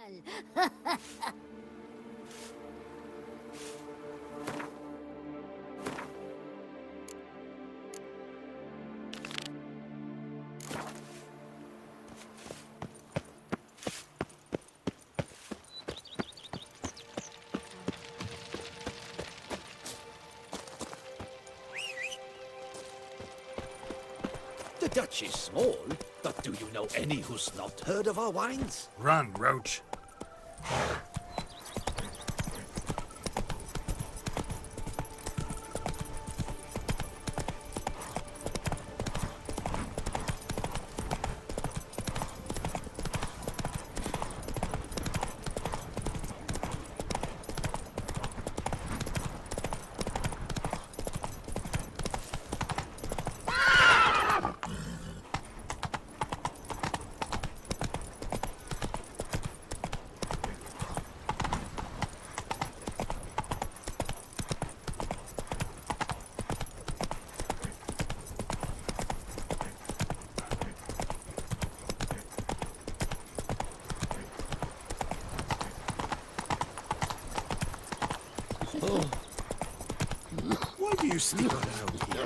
The Dutch is small, but do you know any who's not heard of our wines? Run, Roach. Why do you sneak around here?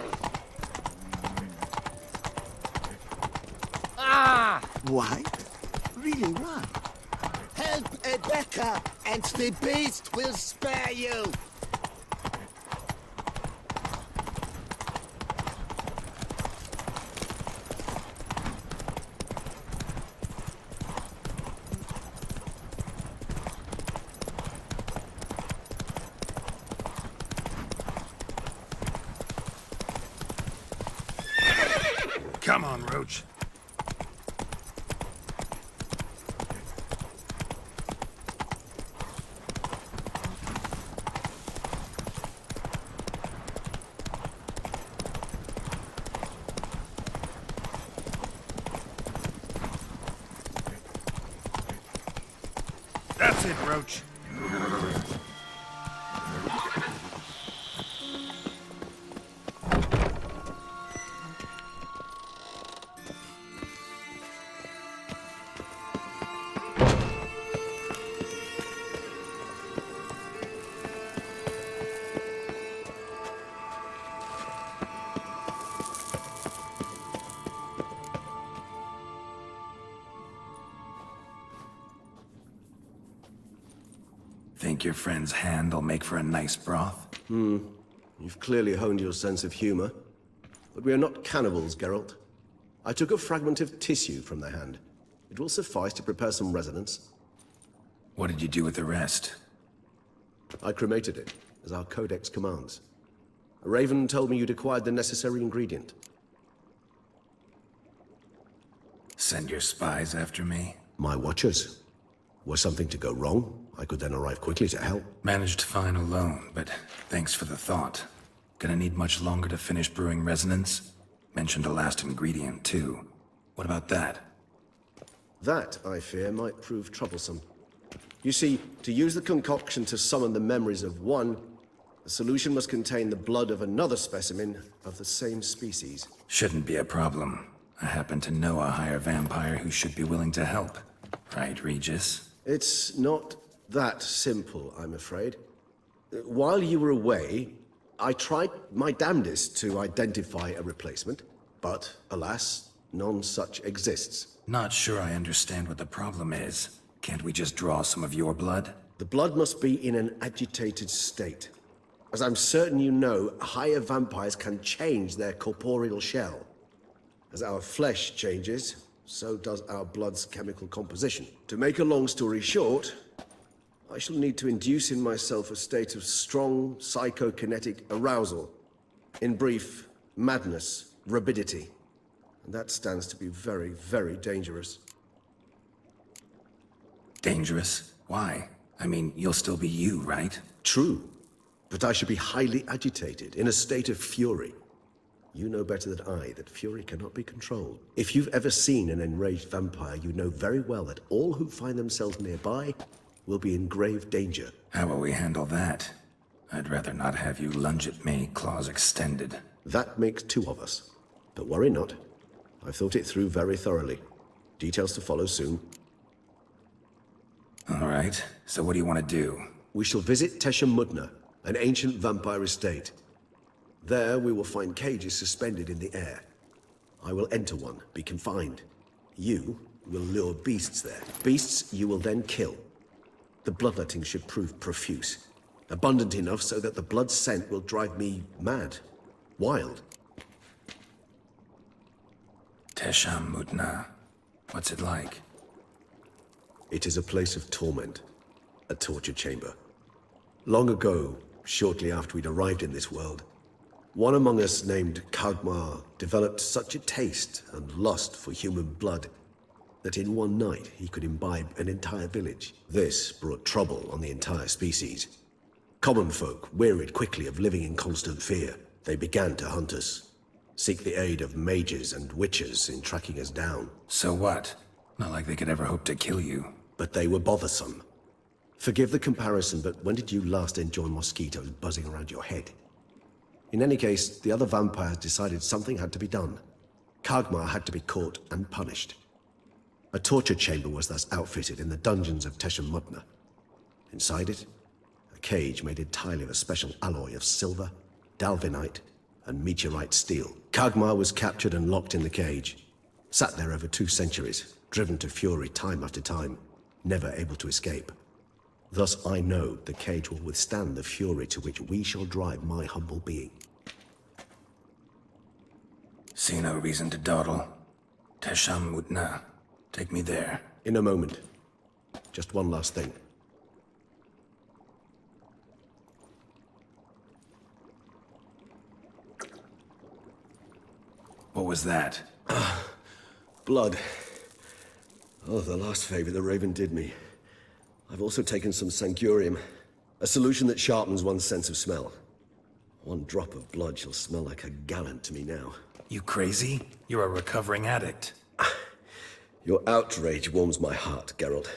Why? Really, why? Help Edeka, and the beast will spare you! Come on, Roach. That's it, Roach. Think your friend's hand will make for a nice broth? You've clearly honed your sense of humor. But we are not cannibals, Geralt. I took a fragment of tissue from their hand. It will suffice to prepare some resonance. What did you do with the rest? I cremated it, as our codex commands. A raven told me you'd acquired the necessary ingredient. Send your spies after me? My watchers. Were something to go wrong, I could then arrive quickly to help. Managed fine alone, but thanks for the thought. Gonna need much longer to finish brewing resonance? Mentioned a last ingredient, too. What about that? That, I fear, might prove troublesome. You see, to use the concoction to summon the memories of one, the solution must contain the blood of another specimen of the same species. Shouldn't be a problem. I happen to know a higher vampire who should be willing to help. Right, Regis? It's not that simple, I'm afraid. While you were away, I tried my damnedest to identify a replacement, but alas, none such exists. Not sure I understand what the problem is. Can't we just draw some of your blood? The blood must be in an agitated state. As I'm certain you know, higher vampires can change their corporeal shell. As our flesh changes, so does our blood's chemical composition. To make a long story short, I shall need to induce in myself a state of strong psychokinetic arousal. In brief, madness, rabidity. And that stands to be very, very dangerous. Dangerous? Why? I mean, you'll still be you, right? True, but I should be highly agitated, in a state of fury. You know better than I that fury cannot be controlled. If you've ever seen an enraged vampire, you know very well that all who find themselves nearby will be in grave danger. How will we handle that? I'd rather not have you lunge at me, claws extended. That makes two of us. But worry not. I've thought it through very thoroughly. Details to follow soon. right, so what do you want to do? We shall visit Tesha Mudna, an ancient vampire estate. There we will find cages suspended in the air. I will enter one, be confined. You will lure beasts there. Beasts you will then kill. The bloodletting should prove profuse. Abundant enough so that the blood scent will drive me mad. Wild. Tesha Mudna. What's it like? It is a place of torment. A torture chamber. Long ago, shortly after we'd arrived in this world, one among us named Kagmar developed such a taste and lust for human blood that in one night he could imbibe an entire village. This brought trouble on the entire species. Common folk wearied quickly of living in constant fear. They began to hunt us, seek the aid of mages and witches in tracking us down. So what? Not like they could ever hope to kill you. But they were bothersome. Forgive the comparison, but when did you last enjoy mosquitoes buzzing around your head? In any case, the other vampires decided something had to be done. Kagmar had to be caught and punished. A torture chamber was thus outfitted in the dungeons of Tesha Mudna. Inside it, a cage made entirely of a special alloy of silver, dalvinite, and meteorite steel. Kagmar was captured and locked in the cage. Sat there over 2 centuries, driven to fury time after time, never able to escape. Thus I know the cage will withstand the fury to which we shall drive my humble being. See no reason to dawdle. Tesha Mudna. Take me there. In a moment. Just one last thing. What was that? Blood. Oh, the last favor the Raven did me. I've also taken some Sancurium, a solution that sharpens one's sense of smell. One drop of blood shall smell like a gallon to me now. You crazy? You're a recovering addict. Your outrage warms my heart, Geralt.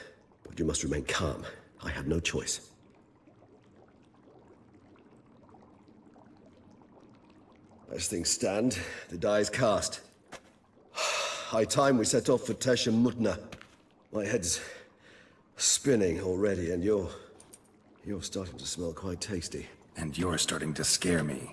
But you must remain calm. I had no choice. As things stand, the die is cast. High time we set off for Tesha Mudna. My head's spinning already, and you're starting to smell quite tasty. And you're starting to scare me.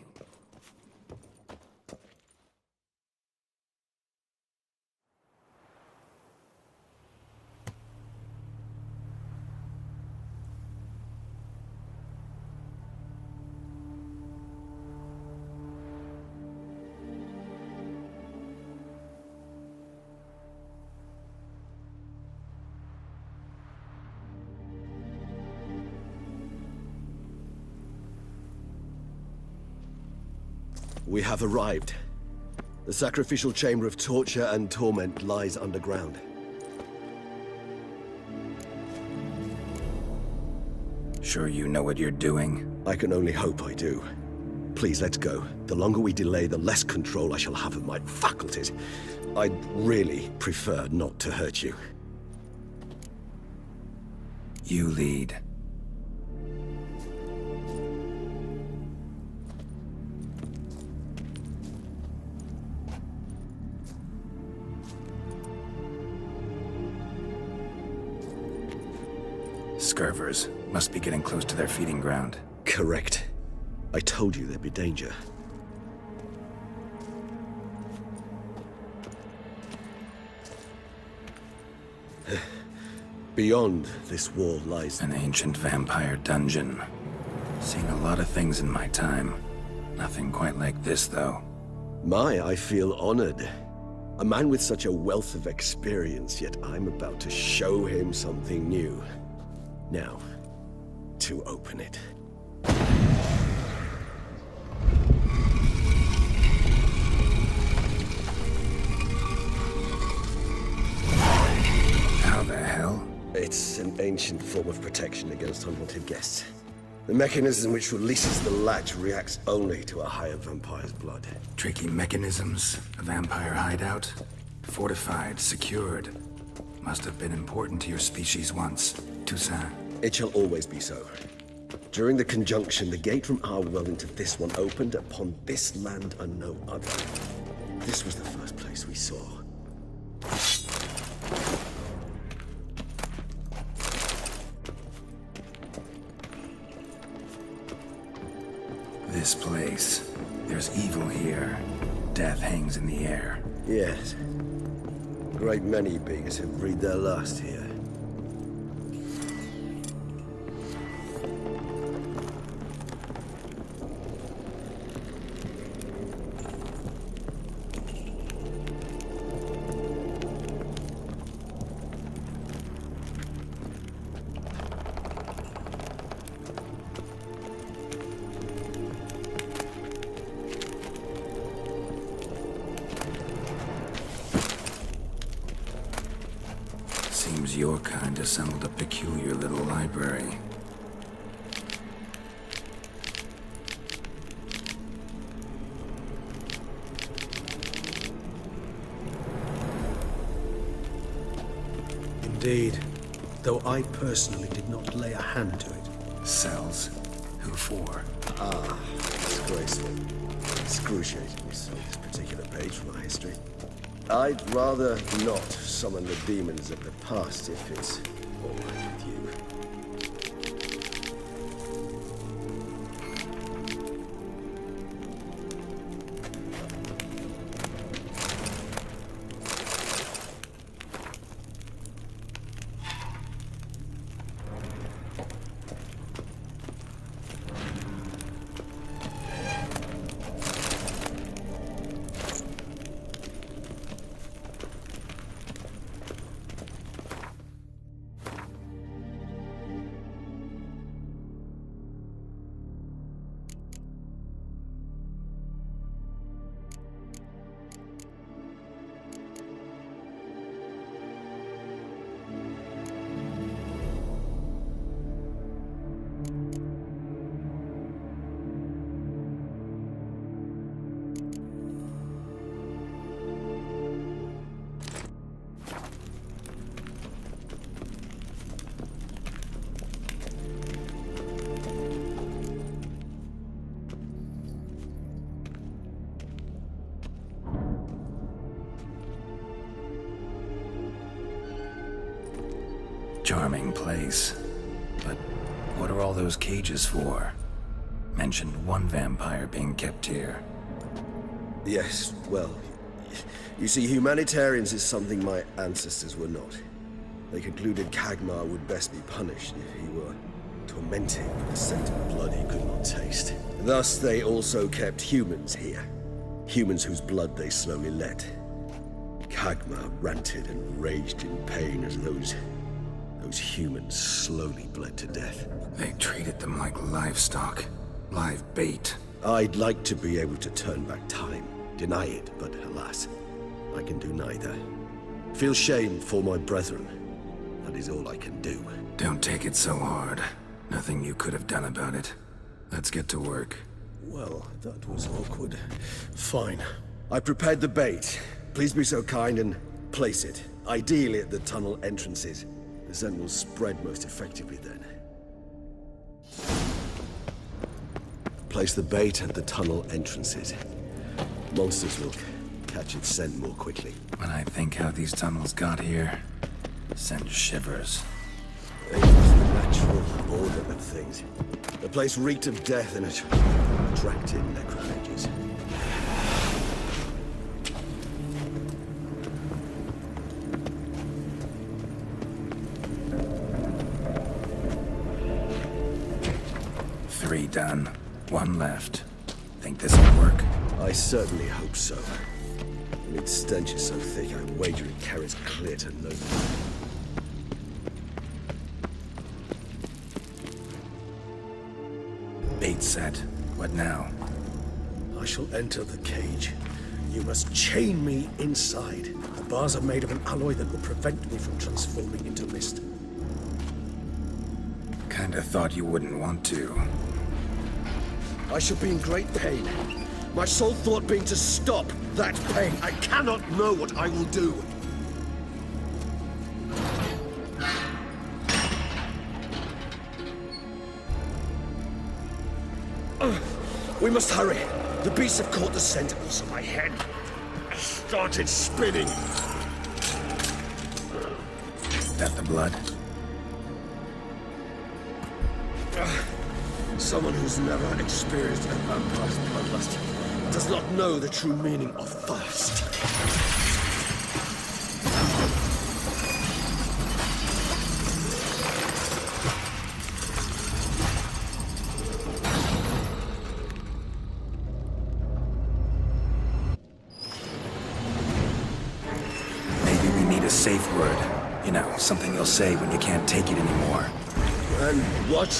We have arrived. The sacrificial chamber of torture and torment lies underground. Sure you know what you're doing? I can only hope I do. Please, let's go. The longer we delay, the less control I shall have of my faculties. I'd really prefer not to hurt you. You lead. Scurvers. Must be getting close to their feeding ground. Correct. I told you there'd be danger. Beyond this wall lies... An ancient vampire dungeon. Seen a lot of things in my time. Nothing quite like this, though. I feel honored. A man with such a wealth of experience, yet I'm about to show him something new. Now, to open it. How the hell? It's an ancient form of protection against unwanted guests. The mechanism which releases the latch reacts only to a higher vampire's blood. Tricky mechanisms. A vampire hideout. Fortified, secured. Must have been important to your species once. Toussaint. It shall always be so. During the conjunction, the gate from our world into this one opened upon this land and no other. This was the first place we saw. This place. There's evil here. Death hangs in the air. Yes. A great many beings have breathed their last here. Seems your kind assembled a peculiar little library. Indeed, though I personally did not lay a hand to it. Cells? Who for? Disgraceful. Excruciatingly so, this particular page from our history. I'd rather not summon the demons of the past if it's all right with you. Charming place. But what are all those cages for? Mentioned one vampire being kept here. Yes, well, you see, humanitarians is something my ancestors were not. They concluded Kagmar would best be punished if he were tormented with the scent of blood he could not taste. Thus, they also kept humans here. Humans whose blood they slowly let. Kagmar ranted and raged in pain as those humans slowly bled to death. They treated them like livestock. Live bait. I'd like to be able to turn back time. Deny it, but alas, I can do neither. Feel shame for my brethren. That is all I can do. Don't take it so hard. Nothing you could have done about it. Let's get to work. Well, that was awkward. Fine. I prepared the bait. Please be so kind and place it. Ideally at the tunnel entrances. The scent will spread most effectively then. Place the bait at the tunnel entrances. Monsters will catch its scent more quickly. When I think how these tunnels got here, send shivers. It was the natural order of things. The place reeked of death and attracted necrophages. Three done. One left. Think this'll work? I certainly hope so. And its stench is so thick, I wager it carries clear to nowhere. Bait set. What now? I shall enter the cage. You must chain me inside. The bars are made of an alloy that will prevent me from transforming into mist. Kinda thought you wouldn't want to. I shall be in great pain. My sole thought being to stop that pain. I cannot know what I will do. We must hurry. The beasts have caught the scent. Also, my head started spinning. That the blood? Someone who's never experienced a vampire's bloodlust does not know the true meaning of thirst. Maybe we need a safe word. You know, something you'll say when you can't take it anymore. And what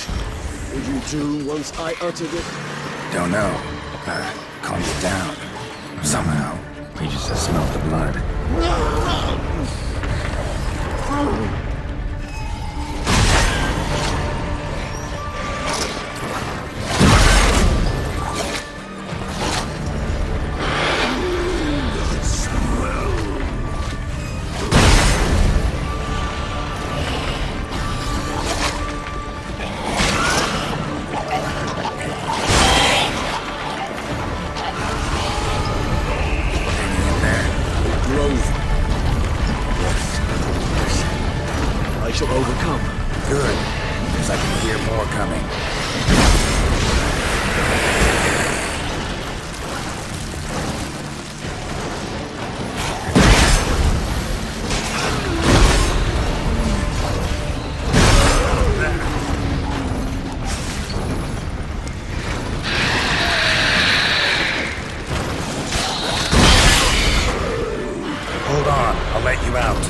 would you do once I uttered it? Don't know. Calm you down. Somehow. We just smelled the blood. I shall overcome. Good, because I can hear more coming. Hold on, I'll let you out.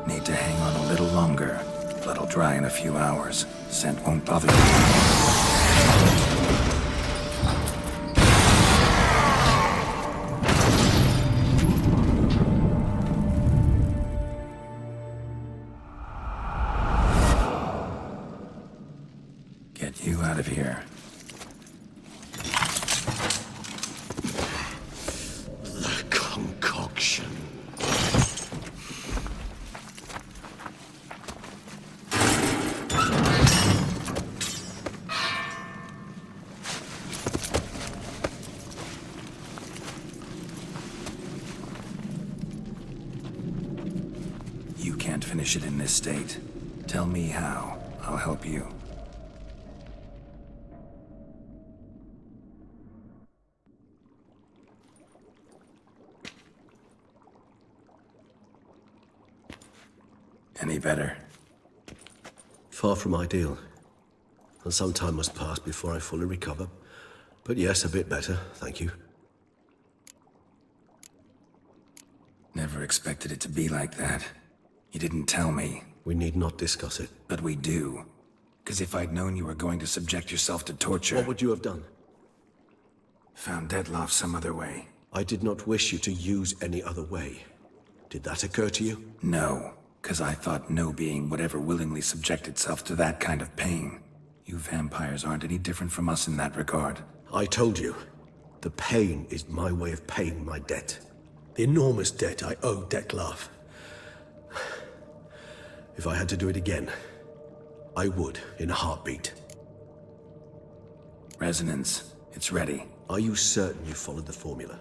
Need to hang on a little longer. Blood'll dry in a few hours. Scent won't bother you. Get you out of here. The concoction. You can't finish it in this state. Tell me how. I'll help you. Any better? Far from ideal. And some time must pass before I fully recover. But yes, a bit better, thank you. Never expected it to be like that. You didn't tell me. We need not discuss it. But we do. Because if I'd known you were going to subject yourself to torture... What would you have done? Found Dettlaff some other way. I did not wish you to use any other way. Did that occur to you? No. Because I thought no being would ever willingly subject itself to that kind of pain. You vampires aren't any different from us in that regard. I told you. The pain is my way of paying my debt. The enormous debt I owe Dettlaff. If I had to do it again, I would, in a heartbeat. Resonance. It's ready. Are you certain you followed the formula?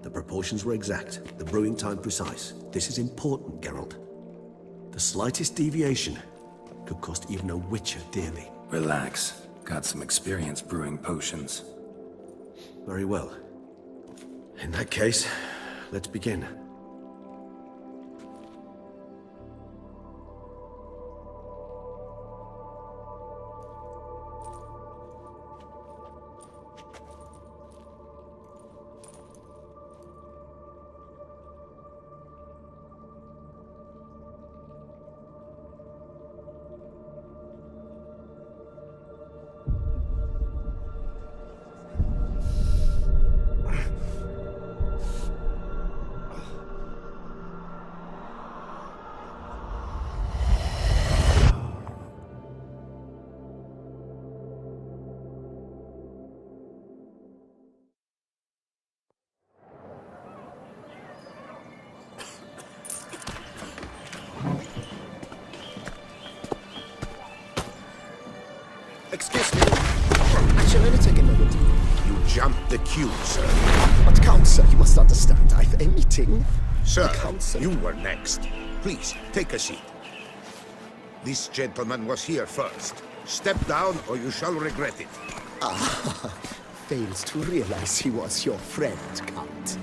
The proportions were exact, the brewing time precise. This is important, Geralt. The slightest deviation could cost even a witcher dearly. Relax. Got some experience brewing potions. Very well. In that case, let's begin. jump the queue, sir. But Count, sir, you must understand, I've a meeting. Sir, Counsel. you were next. Please, take a seat. This gentleman was here first. Step down or you shall regret it. Fails to realize he was your friend, Count.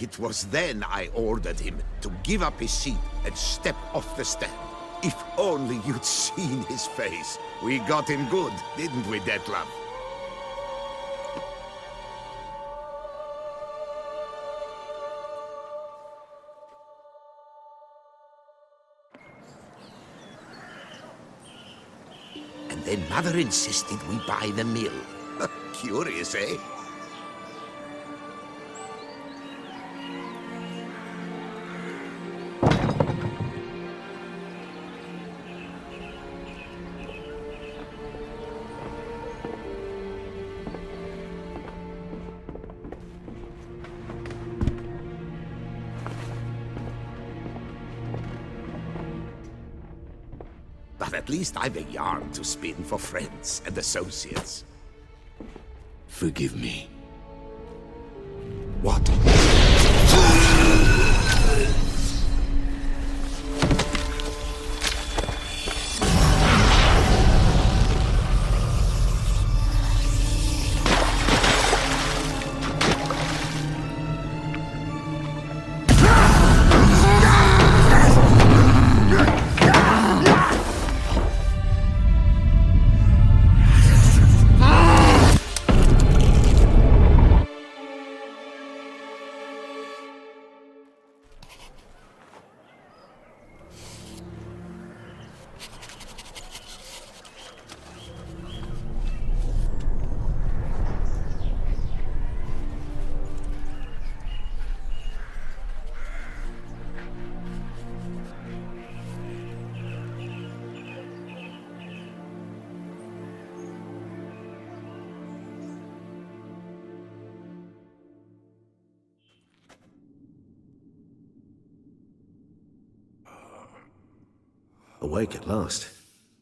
It was then I ordered him to give up his seat and step off the stand. If only you'd seen his face. We got him good, didn't we, Detlef? And then Mother insisted we buy the mill. Curious, eh? But at least I've a yarn to spin for friends and associates. Forgive me. What? Awake at last.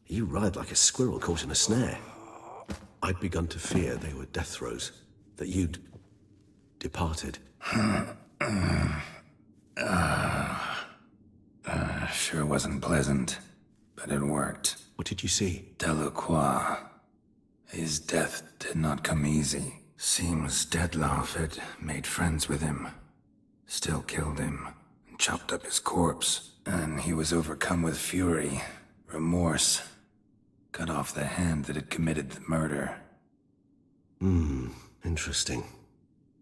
You ride like a squirrel caught in a snare. I'd begun to fear they were death throes, that you'd departed. Sure wasn't pleasant, but it worked. What did you see? Delacroix. His death did not come easy. Seems Detlef had made friends with him. Still killed him, and chopped up his corpse. And he was overcome with fury, remorse. Cut off the hand that had committed the murder. Interesting.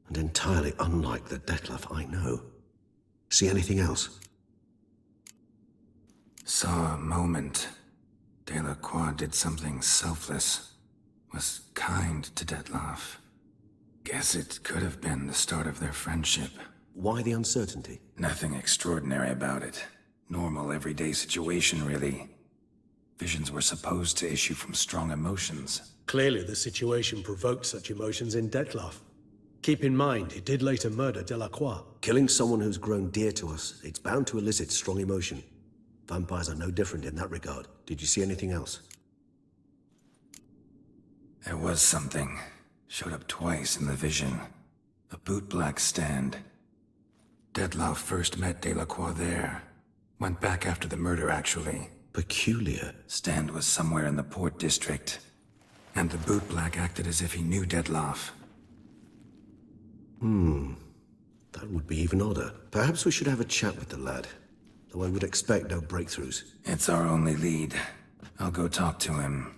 And entirely unlike the Detlef I know. See anything else? Saw a moment. Delacroix did something selfless. Was kind to Detlef. Guess it could have been the start of their friendship. Why the uncertainty? Nothing extraordinary about it. Normal, everyday situation, really. Visions were supposed to issue from strong emotions. Clearly, the situation provoked such emotions in Detlef. Keep in mind, he did later murder Delacroix. Killing someone who's grown dear to us, it's bound to elicit strong emotion. Vampires are no different in that regard. Did you see anything else? There was something. Showed up twice in the vision. A bootblack stand. Detlef first met Delacroix there. Went back after the murder, actually. Peculiar. Stand was somewhere in the Port District. And the bootblack acted as if he knew Detlef. That would be even odder. Perhaps we should have a chat with the lad. Though I would expect no breakthroughs. It's our only lead. I'll go talk to him.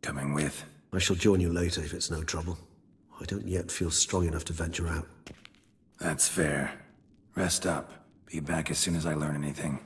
Coming with. I shall join you later if it's no trouble. I don't yet feel strong enough to venture out. That's fair. Rest up. Be back as soon as I learn anything.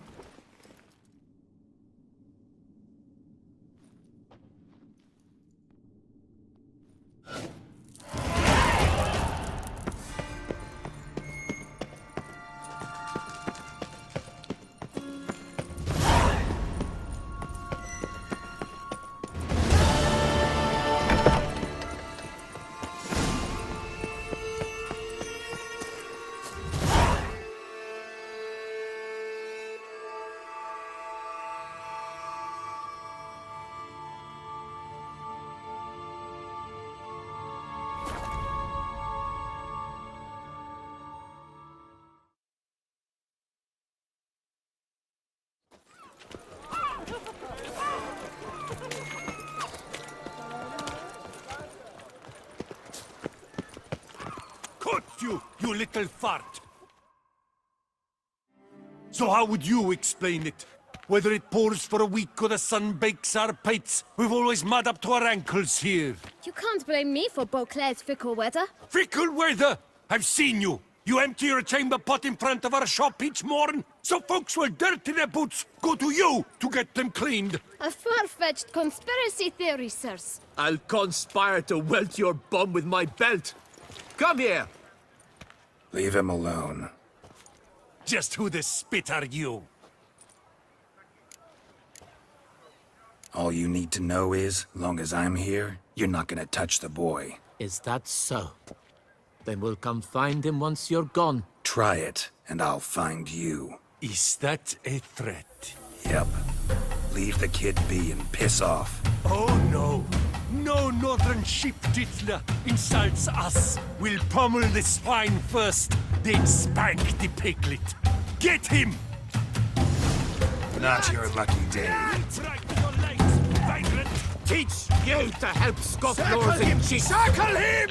you little fart! So how would you explain it? Whether it pours for a week or the sun bakes our pates, we've always mud up to our ankles here. You can't blame me for Beauclair's fickle weather. Fickle weather! I've seen you! You empty your chamber pot in front of our shop each morn, so folks will dirty their boots, go to you to get them cleaned. A far-fetched conspiracy theory, sirs. I'll conspire to welt your bum with my belt. Come here! Leave him alone. Just who the spit are you? All you need to know is, long as I'm here, you're not gonna touch the boy. Is that so? Then we'll come find him once you're gone. Try it, and I'll find you. Is that a threat? Yep. Leave the kid be and piss off. Oh no! No northern sheep diddler insults us. We'll pummel the swine first, then spank the piglet. Get him! Not your lucky day. Teach you to help scofflaws and cheats! Circle him!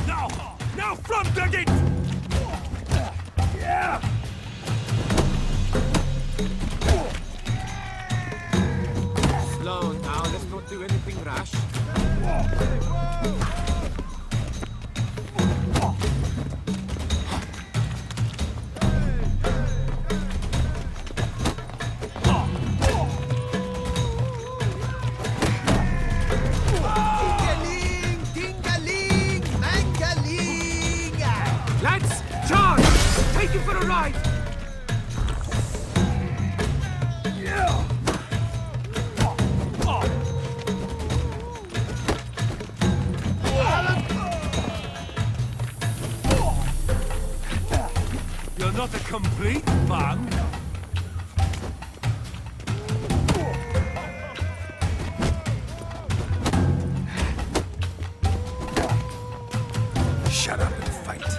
Now! Now from the gate! Yeah! Slow now, let's not do anything rash. Ding-a-ling, mangaling! Lads, charge! Take him for a ride! You're not a complete man. Shut up and fight.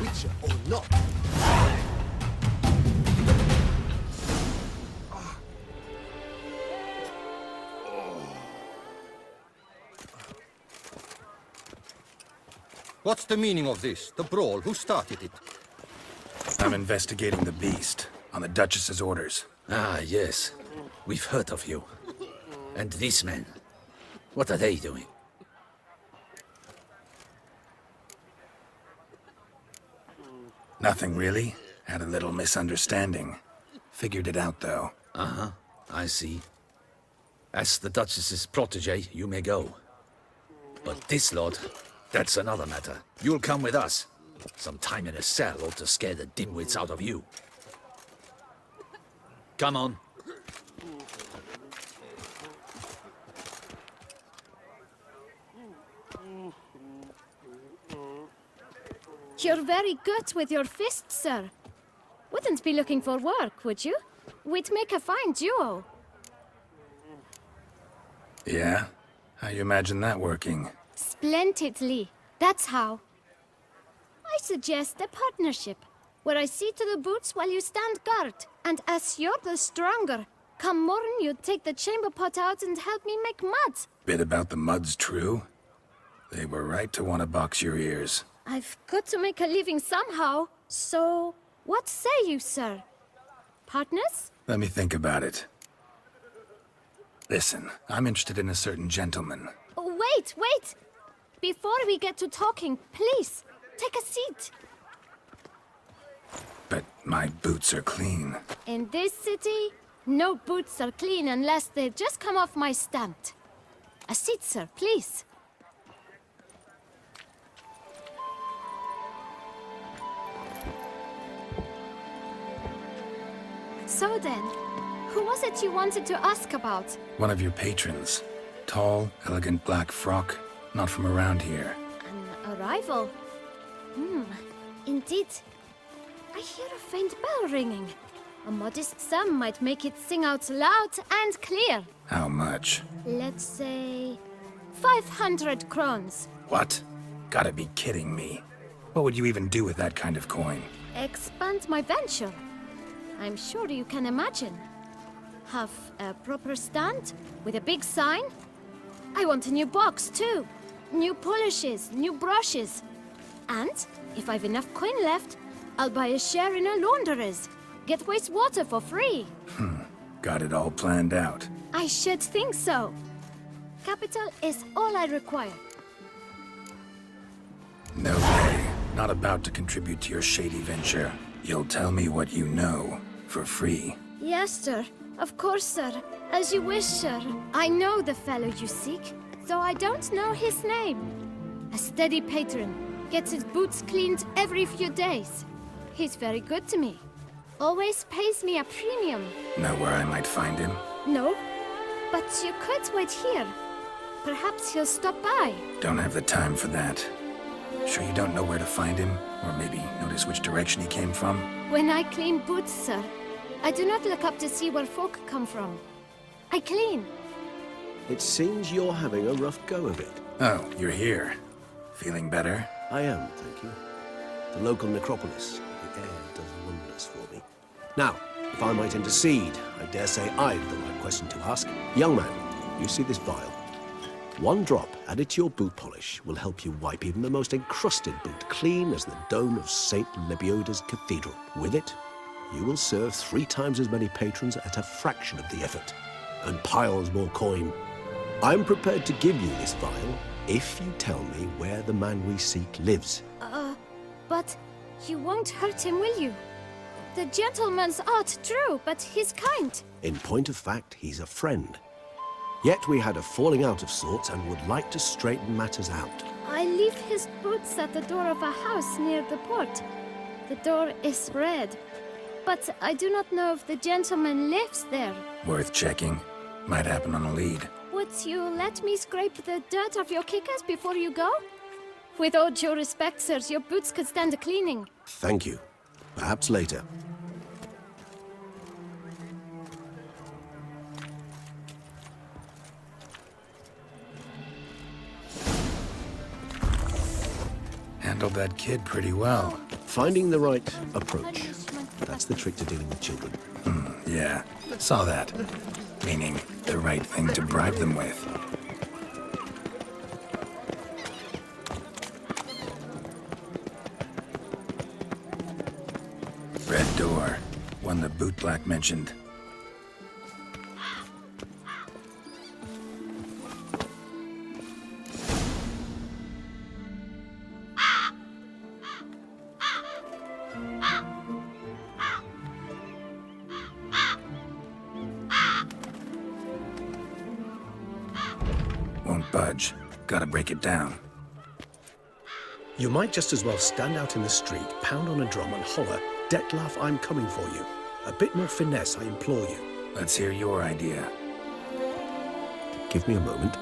Witcher or not, What's the meaning of this? The brawl? Who started it? I'm investigating the beast, on the Duchess's orders. Ah, yes. We've heard of you. And these men, what are they doing? Nothing really. Had a little misunderstanding. Figured it out, though. Uh-huh, I see. As the Duchess's protege, you may go. But this lot, that's another matter. You'll come with us. Some time in a cell ought to scare the dimwits out of you. Come on. You're very good with your fists, sir. Wouldn't be looking for work, would you? We'd make a fine duo. Yeah? How you imagine that working? Splendidly. That's how. I suggest a partnership, where I see to the boots while you stand guard. And as you're the stronger, come morn you take the chamber pot out and help me make mud. Bit about the mud's true? They were right to want to box your ears. I've got to make a living somehow. So, what say you, sir? Partners? Let me think about it. Listen, I'm interested in a certain gentleman. Oh, wait! Before we get to talking, please, take a seat. But my boots are clean. In this city, no boots are clean unless they just come off my stand. A seat, sir, please. So then, who was it you wanted to ask about? One of your patrons. Tall, elegant black frock. Not from around here. An arrival? Indeed. I hear a faint bell ringing. A modest sum might make it sing out loud and clear. How much? Let's say 500 crowns. What? Gotta be kidding me. What would you even do with that kind of coin? Expand my venture. I'm sure you can imagine. Have a proper stand with a big sign. I want a new box too. New polishes, new brushes. And if I've enough coin left, I'll buy a share in a launderer's. Get wastewater for free. Got it all planned out. I should think so. Capital is all I require. No way. Not about to contribute to your shady venture. You'll tell me what you know, for free. Yes, sir. Of course, sir. As you wish, sir. I know the fellow you seek, though I don't know his name. A steady patron. Gets his boots cleaned every few days. He's very good to me. Always pays me a premium. Know where I might find him? No, but you could wait here. Perhaps he'll stop by. Don't have the time for that. Sure you don't know where to find him? Or maybe notice which direction he came from? When I clean boots, sir, I do not look up to see where folk come from. I clean. It seems you're having a rough go of it. Oh, you're here. Feeling better? I am, thank you. The local necropolis. The air does wonders for me. Now, if I might intercede, I dare say I've the right question to ask. Young man, you see this vial? One drop added to your boot polish will help you wipe even the most encrusted boot clean as the dome of St. Lebioda's Cathedral. With it, you will serve 3 times as many patrons at a fraction of the effort, and piles more coin. I'm prepared to give you this vial if you tell me where the man we seek lives. But you won't hurt him, will you? The gentleman's art true, but he's kind. In point of fact, he's a friend. Yet we had a falling out of sorts and would like to straighten matters out. I leave his boots at the door of a house near the port. The door is red, but I do not know if the gentleman lives there. Worth checking. Might happen on a lead. Would you let me scrape the dirt off your kickers before you go? With all due respect, sirs, your boots could stand a cleaning. Thank you. Perhaps later. Handled that kid pretty well. Finding the right approach. That's the trick to dealing with children. Yeah, saw that. Meaning, the right thing to bribe them with. Red door. One the bootblack mentioned. Won't budge. Gotta break it down. You might just as well stand out in the street, pound on a drum and holler, "Detlef, I'm coming for you." A bit more finesse, I implore you. Let's hear your idea. Give me a moment.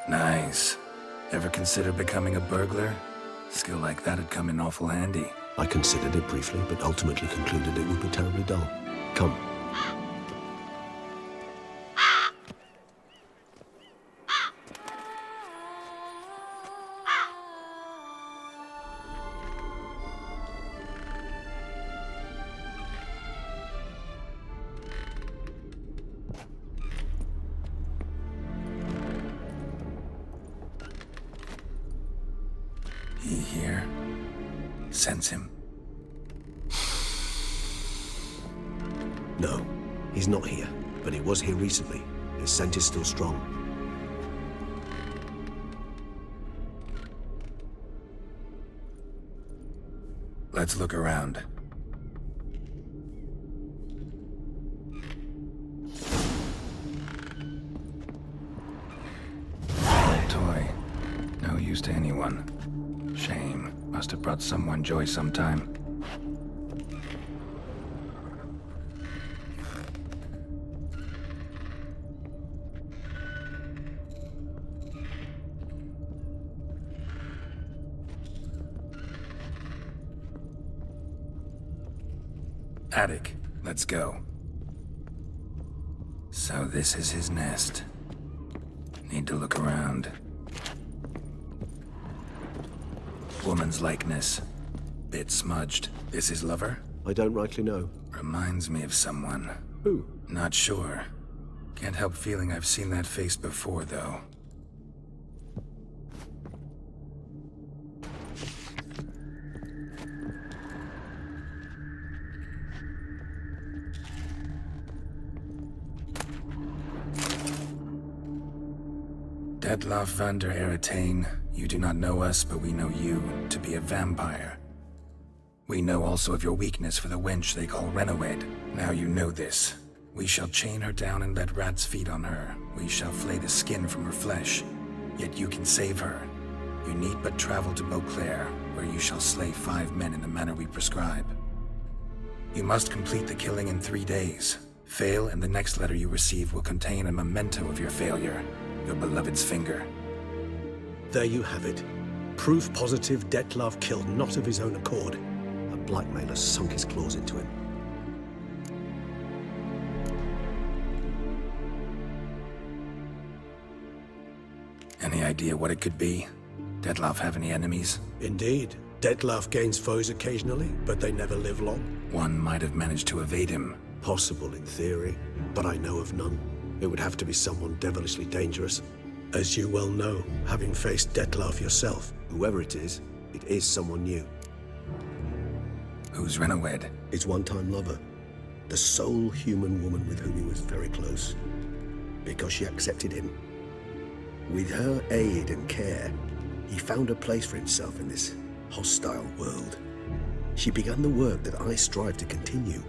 Nice. Ever consider becoming a burglar? Skill like that'd come in awful handy. I considered it briefly, but ultimately concluded it would be terribly dull. Come. He here? Sense him? No, he's not here, but he was here recently. His scent is still strong. Let's look around. Old toy. No use to anyone. Shame. Must have brought someone joy sometime. Attic. Let's go. So this is his nest. Need to look around. Woman's likeness. Bit smudged. This his lover? I don't rightly know. Reminds me of someone. Who? Not sure. Can't help feeling I've seen that face before, though. Detlaf van der Eretain, you do not know us, but we know you to be a vampire. We know also of your weakness for the wench they call Renawed. Now you know this. We shall chain her down and let rats feed on her. We shall flay the skin from her flesh. Yet you can save her. You need but travel to Beauclair, where you shall slay 5 men in the manner we prescribe. You must complete the killing in 3 days. Fail, and the next letter you receive will contain a memento of your failure. Your beloved's finger. There you have it. Proof positive Detlaf killed not of his own accord. A blackmailer sunk his claws into him. Any idea what it could be? Detlaf have any enemies? Indeed. Detlaf gains foes occasionally, but they never live long. One might have managed to evade him. Possible in theory, but I know of none. It would have to be someone devilishly dangerous. As you well know, having faced Detlaf yourself. Whoever it is someone new. Who's Renawed? His one-time lover. The sole human woman with whom he was very close. Because she accepted him. With her aid and care, he found a place for himself in this hostile world. She began the work that I strive to continue.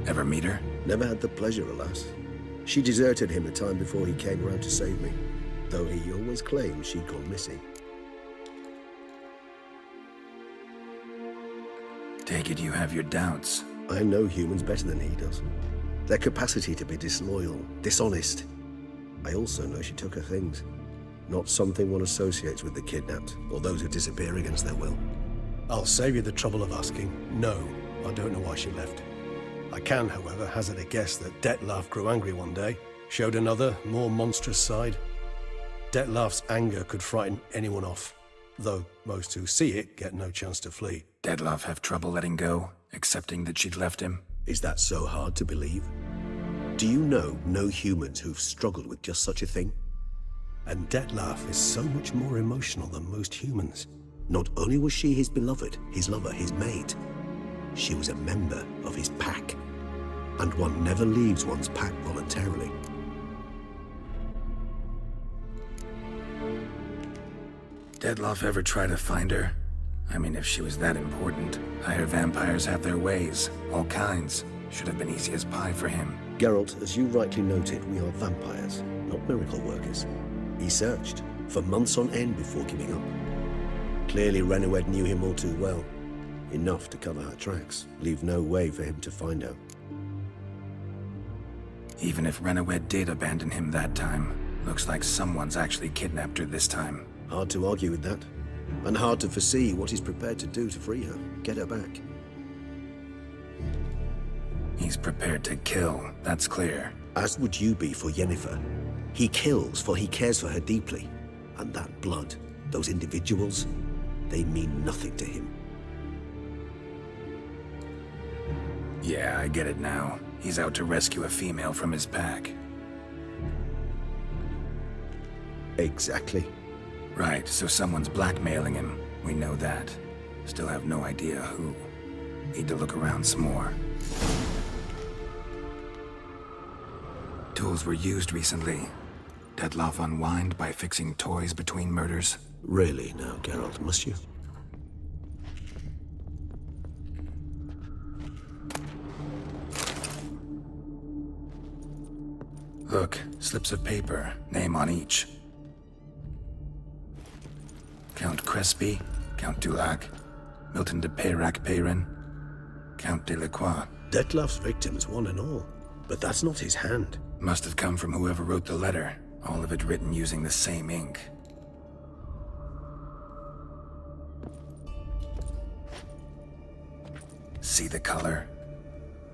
Ever meet her? Never had the pleasure, alas. She deserted him a time before he came round to save me, though he always claimed she'd gone missing. Take it you have your doubts. I know humans better than he does. Their capacity to be disloyal, dishonest. I also know she took her things. Not something one associates with the kidnapped, or those who disappear against their will. I'll save you the trouble of asking. No, I don't know why she left. I can, however, hazard a guess that Detlaf grew angry one day, showed another, more monstrous side. Detlaf's anger could frighten anyone off, though most who see it get no chance to flee. Detlaf have trouble letting go, accepting that she'd left him? Is that so hard to believe? Do you know no humans who've struggled with just such a thing? And Detlaf is so much more emotional than most humans. Not only was she his beloved, his lover, his mate, she was a member of his pack. And one never leaves one's pack voluntarily. Detlaf ever try to find her? I mean, if she was that important. Higher vampires have their ways, all kinds. Should have been easy as pie for him. Geralt, as you rightly noted, we are vampires, not miracle workers. He searched for months on end before giving up. Clearly Renawed knew him all too well. Enough to cover her tracks, leave no way for him to find her. Even if Renawed did abandon him that time, looks like someone's actually kidnapped her this time. Hard to argue with that. And hard to foresee what he's prepared to do to free her, get her back. He's prepared to kill, that's clear. As would you be for Yennefer. He kills for he cares for her deeply. And that blood, those individuals, they mean nothing to him. Yeah, I get it now. He's out to rescue a female from his pack. Exactly. Right, so someone's blackmailing him. We know that. Still have no idea who. Need to look around some more. Tools were used recently. Detlaf unwind by fixing toys between murders. Really now, Geralt, must you? Look, slips of paper, name on each. Count Crespi, Count Dulac, Milton de Peyrac-Peyrin, Count Delacroix. Detlaf's victims, one and all. But that's not his hand. Must have come from whoever wrote the letter. All of it written using the same ink. See the color?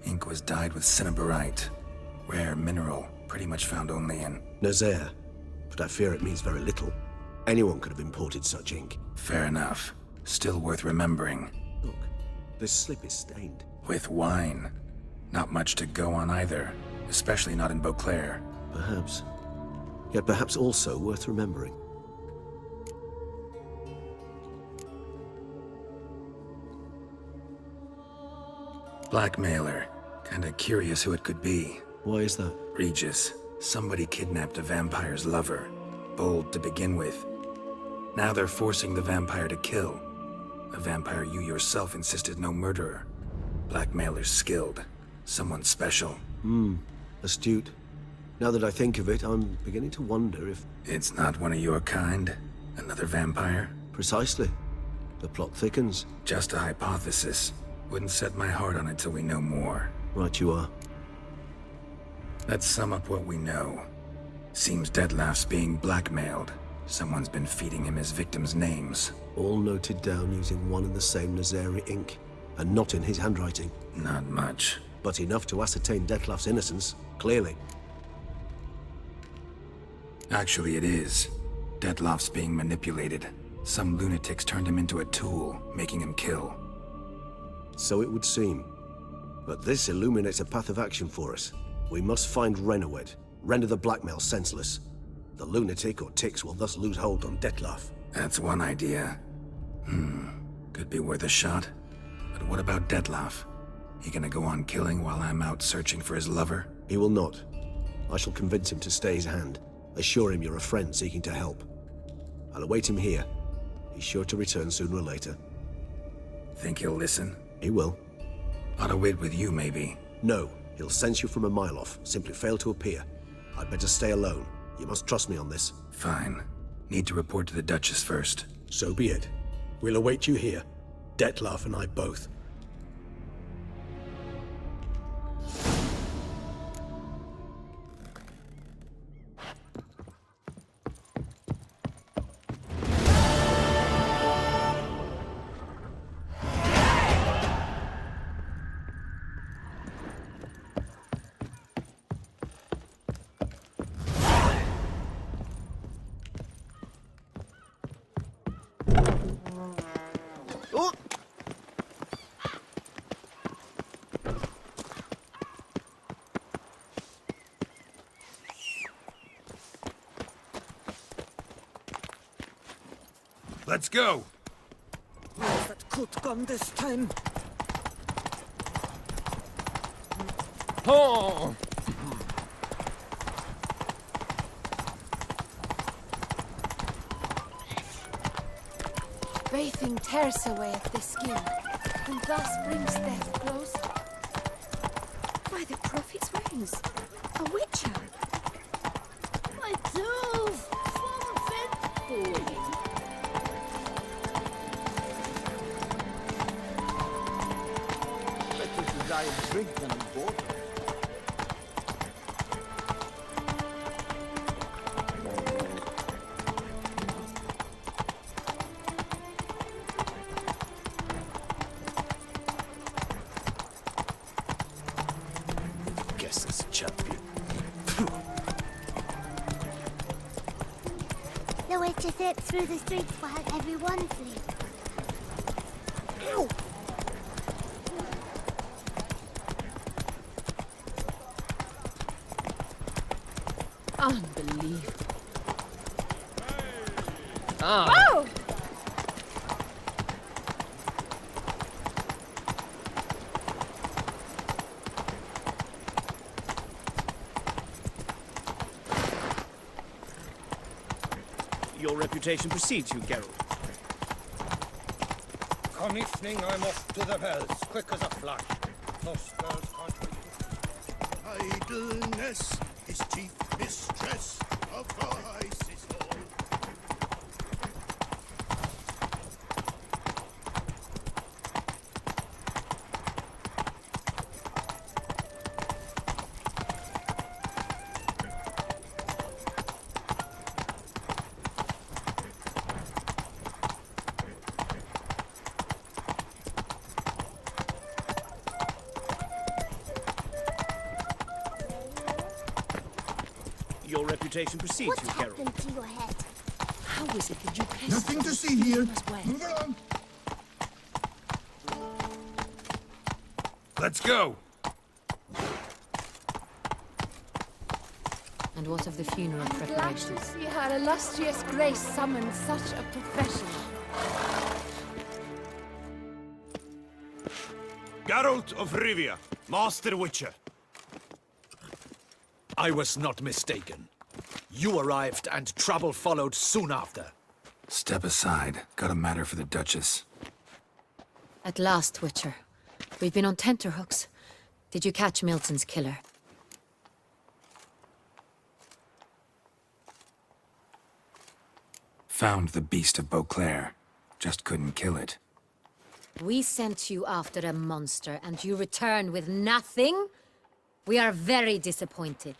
Ink was dyed with cinnabarite. Rare mineral, pretty much found only in Nazaire, but I fear it means very little. Anyone could have imported such ink. Fair enough. Still worth remembering. Look, this slip is stained. With wine. Not much to go on either, especially not in Beauclair. Perhaps. Yet perhaps also worth remembering. Blackmailer. Kinda curious who it could be. Why is that? Regis. Somebody kidnapped a vampire's lover. Bold to begin with. Now they're forcing the vampire to kill. A vampire you yourself insisted no murderer. Blackmailer's skilled. Someone special. Astute. Now that I think of it, I'm beginning to wonder if... It's not one of your kind? Another vampire? Precisely. The plot thickens. Just a hypothesis. Wouldn't set my heart on it till we know more. Right you are. Let's sum up what we know. Seems Detlef's being blackmailed. Someone's been feeding him his victims' names. All noted down using one and the same Nazari ink. And not in his handwriting. Not much. But enough to ascertain Detlef's innocence, clearly. Actually, it is. Detlef's being manipulated. Some lunatics turned him into a tool, making him kill. So it would seem. But this illuminates a path of action for us. We must find Renowed, render the blackmail senseless. The lunatic or ticks will thus lose hold on Detlef. That's one idea. Could be worth a shot. But what about Detlef? He gonna go on killing while I'm out searching for his lover? He will not. I shall convince him to stay his hand. Assure him you're a friend seeking to help. I'll await him here. He's sure to return sooner or later. Think he'll listen? He will. Ought to wait with you, maybe. No, he'll sense you from a mile off. Simply fail to appear. I'd better stay alone. You must trust me on this. Fine. Need to report to the Duchess first. So be it. We'll await you here. Detlef and I both. Let's go! Where's that coot gone this time? Oh! Bathing tears away at the skin, and thus brings death closer. By the prophet's wings, a witcher! My tools! Better to die of drink than of boredom. Guess this champion. The witcher zips through the streets while everyone sleeps. Ow! Unbelievable. Oh! Your reputation precedes you, Geralt. Come evening, I'm off to the bells, quick as a flash. Those girls can't be... Idleness is chief mistress of vices all. Your reputation precedes What you, Geralt. happened to your head? How is it that you placed Nothing to see here. Move along. Let's go! And what of the funeral Glad to preparations? see her illustrious grace summon such a professional. Geralt of Rivia, Master Witcher. I was not mistaken. You arrived and trouble followed soon after. Step aside. Got a matter for the Duchess. At last, Witcher. We've been on tenterhooks. Did you catch Milton's killer? Found the beast of Beauclair. Just couldn't kill it. We sent you after a monster, and you return with nothing? We are very disappointed.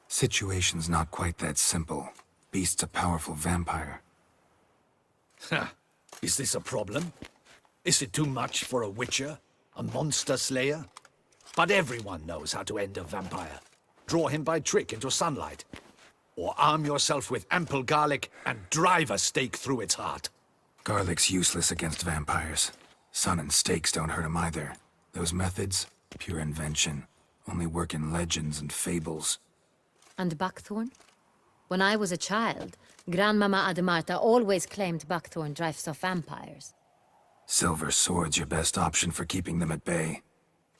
Situation's not quite that simple. Beast's a powerful vampire. Ha! Is this a problem? Is it too much for a witcher? A monster slayer? But everyone knows how to end a vampire. Draw him by trick into sunlight. Or arm yourself with ample garlic and drive a stake through its heart. Garlic's useless against vampires. Sun and stakes don't hurt him either. Those methods, pure invention. Only work in legends and fables. And buckthorn? When I was a child, Grandmama Ademarta always claimed buckthorn drives off vampires. Silver sword's your best option for keeping them at bay.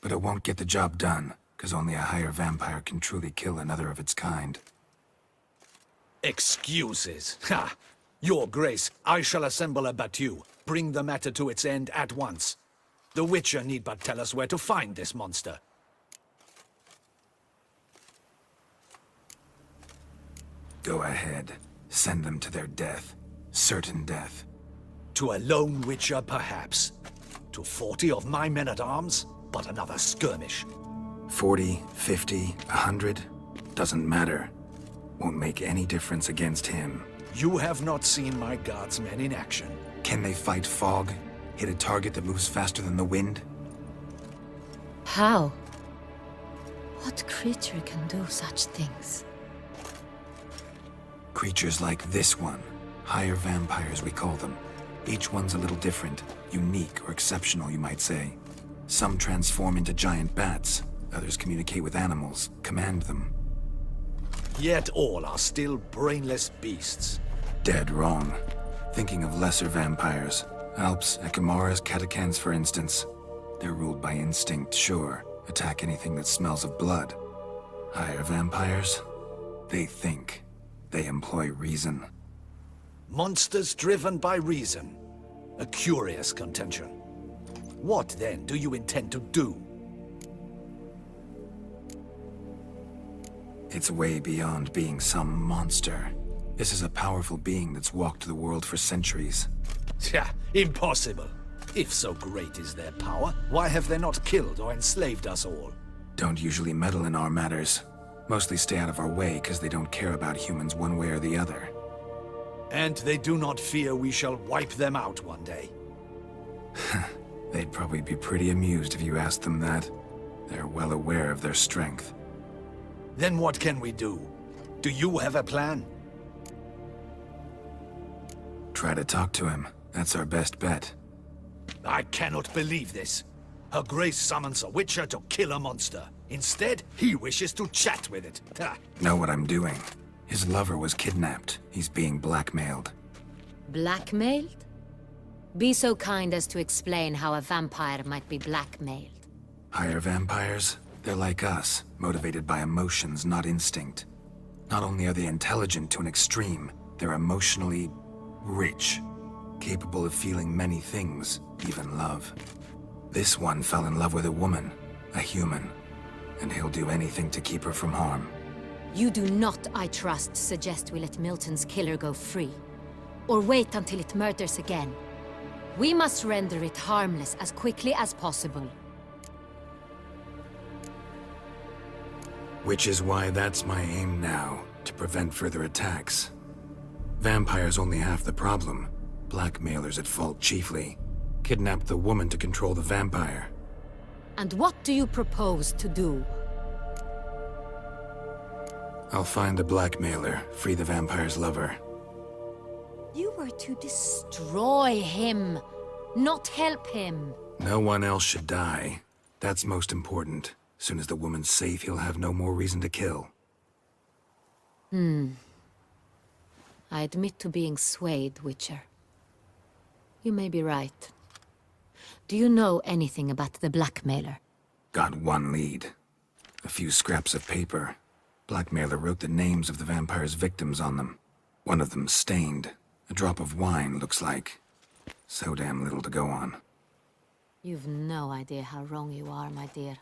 But it won't get the job done, because only a higher vampire can truly kill another of its kind. Excuses. Ha! Your Grace, I shall assemble a battue. Bring the matter to its end at once. The Witcher need but tell us where to find this monster. Go ahead. Send them to their death. Certain death. To a lone Witcher, perhaps. To 40 of my men-at-arms, but another skirmish. 40, 50, 100? Doesn't matter. Won't make any difference against him. You have not seen my guardsmen in action. Can they fight fog? Hit a target that moves faster than the wind? How? What creature can do such things? Creatures like this one. Higher vampires, we call them. Each one's a little different. Unique or exceptional, you might say. Some transform into giant bats. Others communicate with animals, command them. Yet all are still brainless beasts. Dead wrong. Thinking of lesser vampires. Alps, Ekamaras, Catacans, for instance. They're ruled by instinct, sure. Attack anything that smells of blood. Higher vampires? They think. They employ reason. Monsters driven by reason. A curious contention. What, then, do you intend to do? It's way beyond being some monster. This is a powerful being that's walked the world for centuries. Yeah, impossible. If so great is their power, why have they not killed or enslaved us all? Don't usually meddle in our matters. Mostly stay out of our way because they don't care about humans one way or the other. And they do not fear we shall wipe them out one day. They'd probably be pretty amused if you asked them that. They're well aware of their strength. Then what can we do? Do you have a plan? Try to talk to him. That's our best bet. I cannot believe this. Her Grace summons a Witcher to kill a monster. Instead, he wishes to chat with it. Ha. Know what I'm doing. His lover was kidnapped. He's being blackmailed. Blackmailed? Be so kind as to explain how a vampire might be blackmailed. Higher vampires? They're like us, motivated by emotions, not instinct. Not only are they intelligent to an extreme, they're emotionally rich, capable of feeling many things, even love. This one fell in love with a woman, a human, and he'll do anything to keep her from harm. You do not, I trust, suggest we let Milton's killer go free. Or wait until it murders again. We must render it harmless as quickly as possible. Which is why that's my aim now, to prevent further attacks. Vampires only half the problem. Blackmailers at fault chiefly. Kidnapped the woman to control the vampire. And what do you propose to do? I'll find the blackmailer, free the vampire's lover. You were to destroy him, not help him. No one else should die. That's most important. Soon as the woman's safe, he'll have no more reason to kill. I admit to being swayed, Witcher. You may be right. Do you know anything about the blackmailer? Got one lead. A few scraps of paper. Blackmailer wrote the names of the vampire's victims on them. One of them stained. A drop of wine, looks like. So damn little to go on. You've no idea how wrong you are, my dear.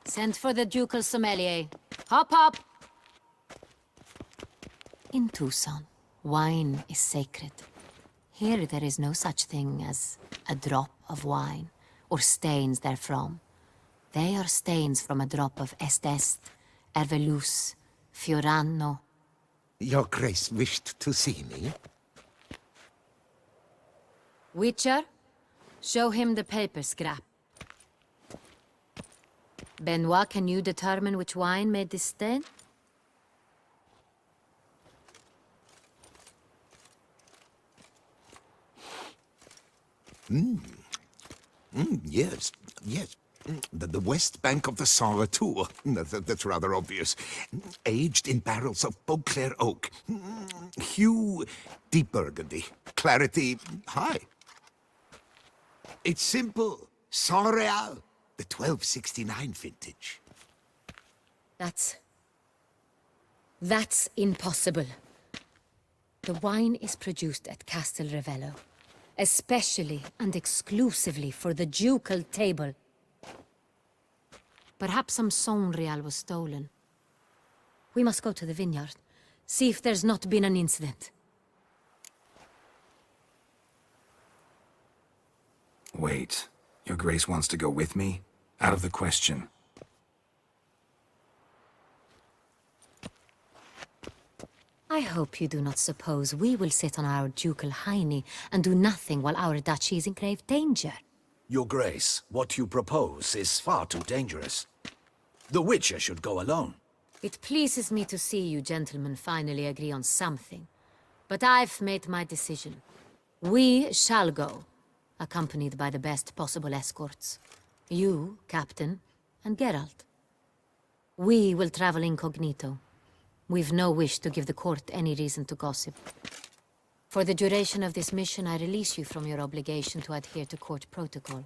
Send for the ducal sommelier. Hop, hop! In Tucson, wine is sacred. Here there is no such thing as a drop of wine, or stains therefrom. They are stains from a drop of Est, Ervelus, Fiorano. Your Grace wished to see me? Witcher, show him the paper scrap. Benoit, can you determine which wine made this stain? Yes, yes. The west bank of the Saint Retour. That's rather obvious. Aged in barrels of Beauclair oak. Hue, deep burgundy. Clarity, high. It's simple. Saint Real, the 1269 vintage. That's impossible. The wine is produced at Castel Revello, especially and exclusively for the ducal table. Perhaps some Saint Real was stolen. We must go to the vineyard, see if there's not been an incident. Wait. Your Grace wants to go with me? Out of the question. I hope you do not suppose we will sit on our ducal hiney and do nothing while our duchy is in grave danger. Your Grace, what you propose is far too dangerous. The Witcher should go alone. It pleases me to see you gentlemen finally agree on something. But I've made my decision. We shall go, accompanied by the best possible escorts. You, Captain, and Geralt. We will travel incognito. We've no wish to give the court any reason to gossip. For the duration of this mission, I release you from your obligation to adhere to court protocol.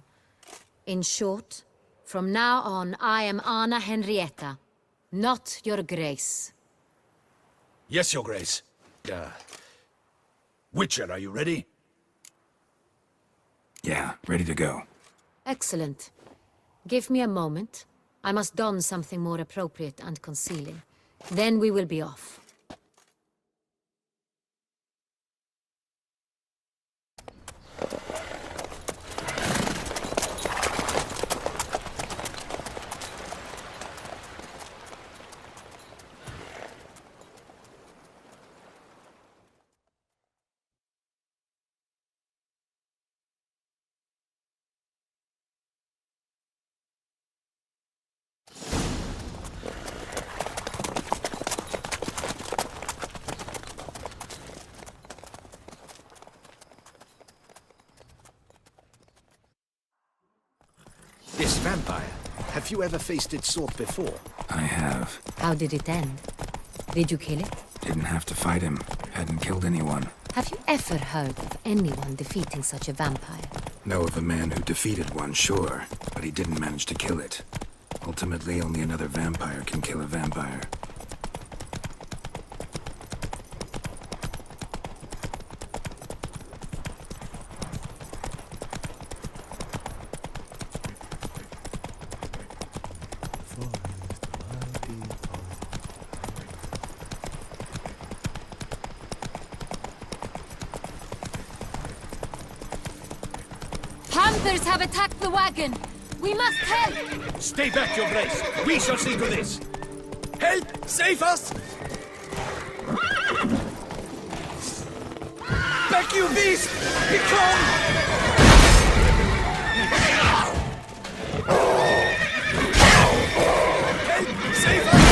In short, from now on, I am Anna Henrietta, not your Grace. Yes, Your Grace. Witcher, are you ready? Yeah, ready to go. Excellent. Give me a moment. I must don something more appropriate and concealing. Then we will be off. This vampire, have you ever faced its sort before? I have. How did it end? Did you kill it? Didn't have to fight him. Hadn't killed anyone. Have you ever heard of anyone defeating such a vampire? Know of a man who defeated one, sure, but he didn't manage to kill it. Ultimately, only another vampire can kill a vampire. Panthers have attacked the wagon! We must help! Stay back, Your Grace. We shall see to this. Help! Save us! Back, you beast! Begone! Help! Save us!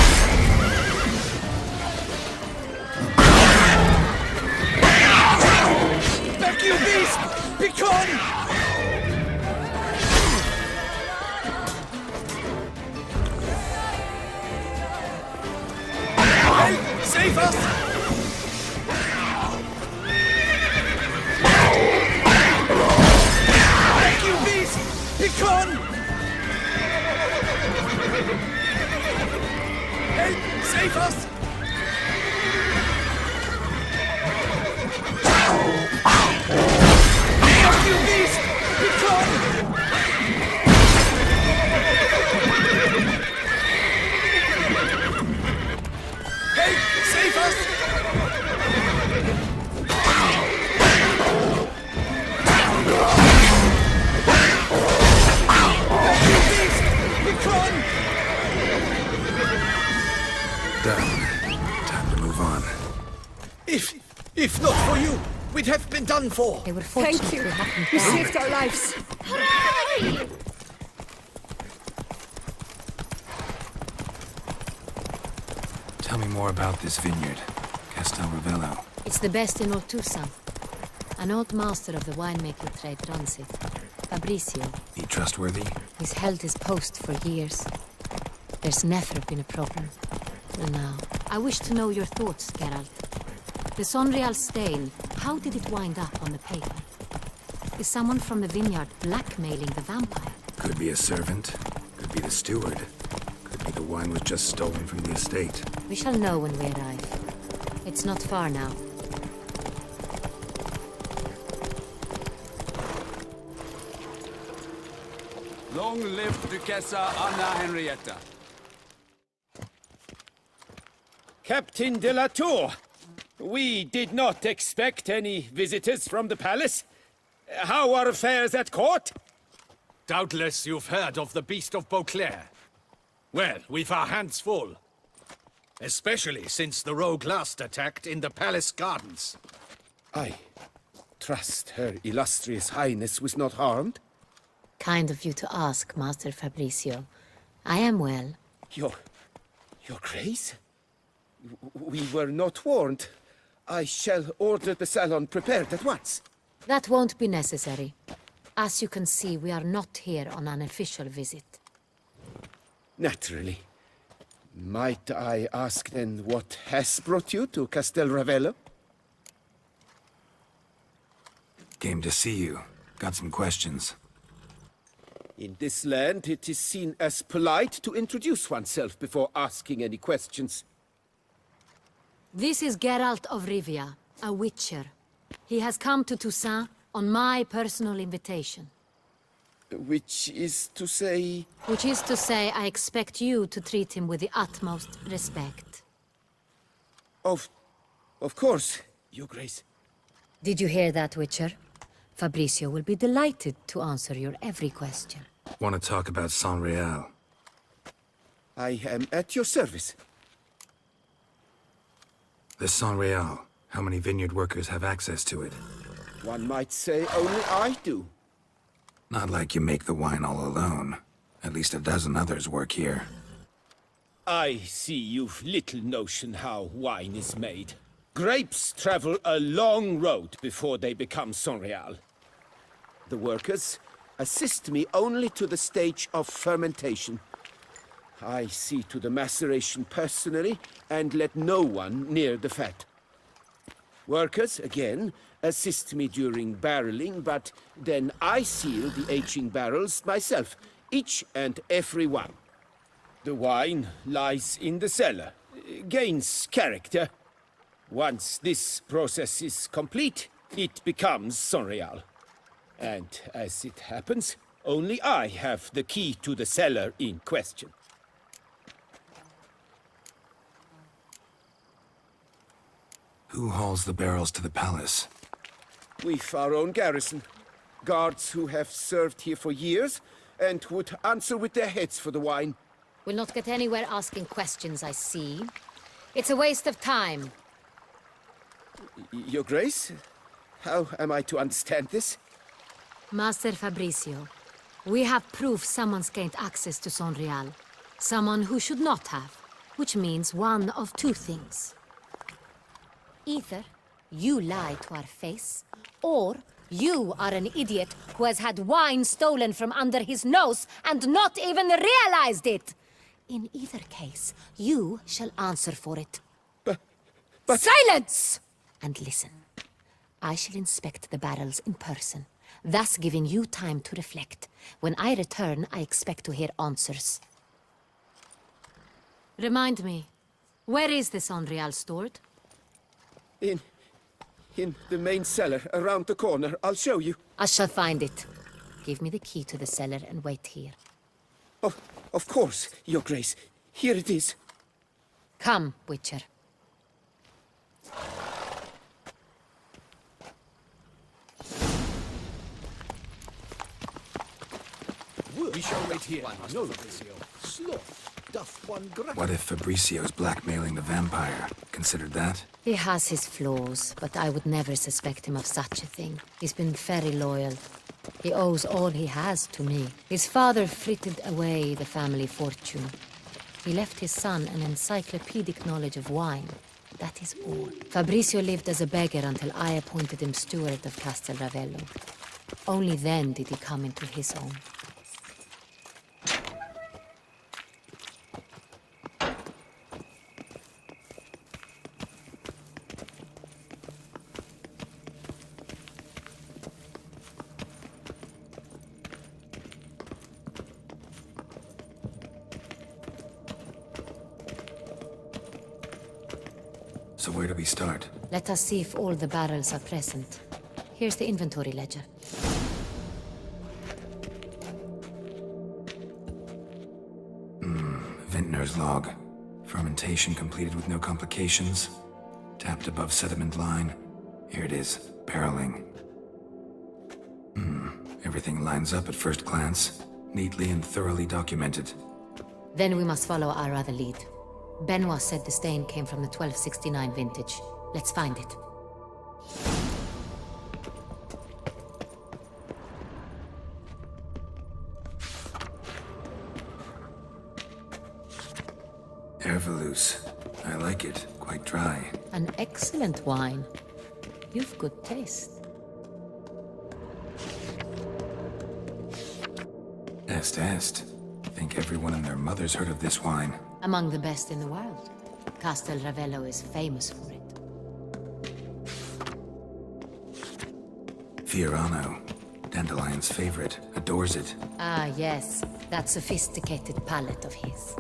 Back, you beast! Begone! Save us! Thank you, beast! Be gone! Help! Save us! Thank you, beast! Be gone! Help! Save us! Done. Time to move on. If not for you, we'd have been done for. They were Thank fortunate you. we happened You down. saved our lives. Hooray! Tell me more about this vineyard, Castel Ravello. It's the best in all Toussaint. An old master of the winemaking trade runs it. Fabricio. He trustworthy? He's held his post for years. There's never been a problem. And now, I wish to know your thoughts, Geralt. The Sonreal stain, how did it wind up on the paper? Is someone from the vineyard blackmailing the vampire? Could be a servant. Could be the steward. Could be the wine was just stolen from the estate. We shall know when we arrive. It's not far now. Long live Duchessa Anna Henrietta. Captain de la Tour, we did not expect any visitors from the palace. How are affairs at court? Doubtless you've heard of the Beast of Beauclair. Well, we've our hands full. Especially since the rogue last attacked in the palace gardens. I trust Her Illustrious Highness was not harmed. Kind of you to ask, Master Fabricio. I am well. Your Grace? We were not warned. I shall order the salon prepared at once. That won't be necessary. As you can see, we are not here on an official visit. Naturally. Might I ask then what has brought you to Castel Ravello? Came to see you. Got some questions. In this land, it is seen as polite to introduce oneself before asking any questions. This is Geralt of Rivia, a witcher. He has come to Toussaint on my personal invitation. Which is to say... Which is to say, I expect you to treat him with the utmost respect. Of course, Your Grace. Did you hear that, Witcher? Fabricio will be delighted to answer your every question. Want to talk about Sonreal? I am at your service. The Sonreal. How many vineyard workers have access to it? One might say only I do. Not like you make the wine all alone. At least a dozen others work here. I see you've little notion how wine is made. Grapes travel a long road before they become Sonreal. The workers assist me only to the stage of fermentation. I see to the maceration personally and let no one near the fat. Workers, again, assist me during barreling, but then I seal the aging barrels myself, each and every one. The wine lies in the cellar, gains character. Once this process is complete, it becomes Sonreal. And as it happens, only I have the key to the cellar in question. Who hauls the barrels to the palace? We've our own garrison. Guards who have served here for years and would answer with their heads for the wine. We'll not get anywhere asking questions, I see. It's a waste of time. Your Grace? How am I to understand this? Master Fabricio, we have proof someone's gained access to Sonreal. Someone who should not have. Which means one of two things. Either you lie to our face, or you are an idiot who has had wine stolen from under his nose and not even realized it. In either case, you shall answer for it. Silence! And listen. I shall inspect the barrels in person, thus giving you time to reflect. When I return, I expect to hear answers. Remind me, where is the Sonreal stored? In the main cellar, around the corner. I'll show you. I shall find it. Give me the key to the cellar and wait here. Oh, of course, Your Grace. Here it is. Come, Witcher. We shall wait here. No, Sloth doth one What if Fabricio's blackmailing the vampire? Considered that? He has his flaws, but I would never suspect him of such a thing. He's been very loyal. He owes all he has to me. His father frittered away the family fortune. He left his son an encyclopedic knowledge of wine. That is all. Fabricio lived as a beggar until I appointed him steward of Castel Ravello. Only then did he come into his own. So where do we start? Let us see if all the barrels are present. Here's the inventory ledger. Vintner's log. Fermentation completed with no complications. Tapped above sediment line. Here it is. Barreling. Everything lines up at first glance. Neatly and thoroughly documented. Then we must follow our other lead. Benoit said the stain came from the 1269 vintage. Let's find it. Herveloos. I like it. Quite dry. An excellent wine. You've good taste. Est. Think everyone and their mother's heard of this wine. Among the best in the world. Castel Ravello is famous for it. Fiorano. Dandelion's favorite. Adores it. Ah, yes. That sophisticated palate of his.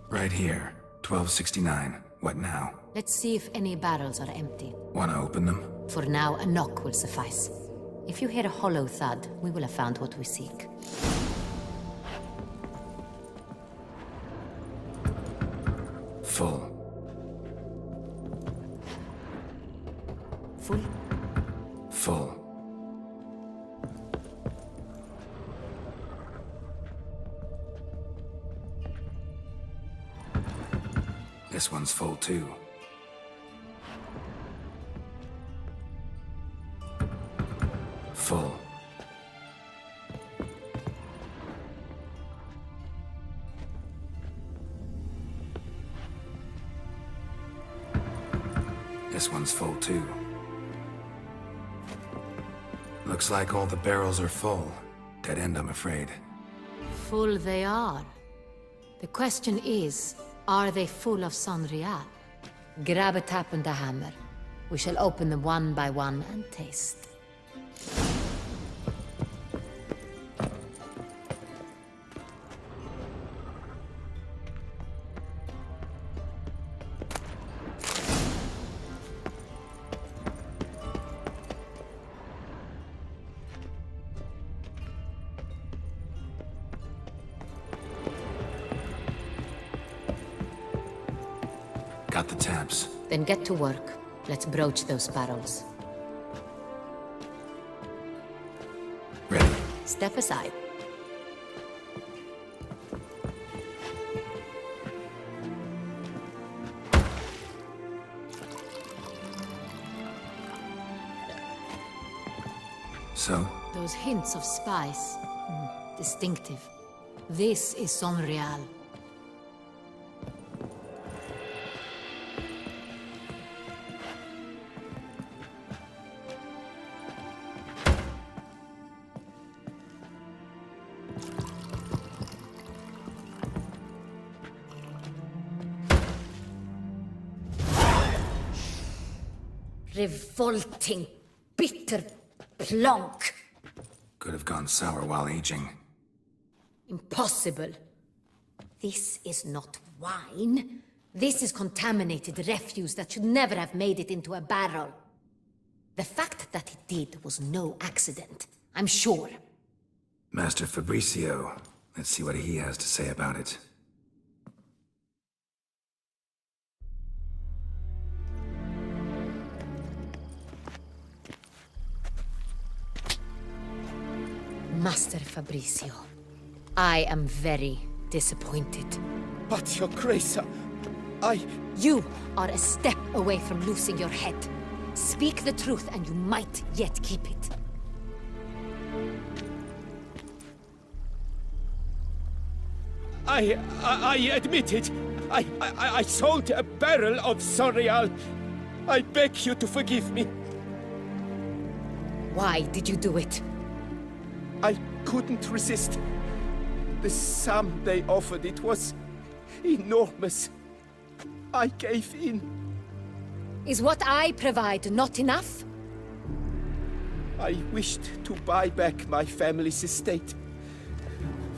Right here. 1269. What now? Let's see if any barrels are empty. Wanna open them? For now, a knock will suffice. If you hear a hollow thud, we will have found what we seek. Full. Full? Full. This one's full too. Full. This one's full too. Looks like all the barrels are full. Dead end, I'm afraid. Full they are. The question is, are they full of Sonreal? Grab a tap and a hammer. We shall open them one by one and taste. Got the taps. Then get to work. Let's broach those barrels. Ready. Step aside. So? Those hints of spice. Distinctive. This is Sonreal. Revolting, bitter plonk. Could have gone sour while aging. Impossible. This is not wine. This is contaminated refuse that should never have made it into a barrel. The fact that it did was no accident, I'm sure. Master Fabricio, let's see what he has to say about it. Master Fabricio, I am very disappointed. But, Your Grace, You are a step away from losing your head. Speak the truth and you might yet keep it. I admit it. I sold a barrel of Sorial. I beg you to forgive me. Why did you do it? I couldn't resist. The sum they offered, it was enormous. I gave in. Is what I provide not enough? I wished to buy back my family's estate.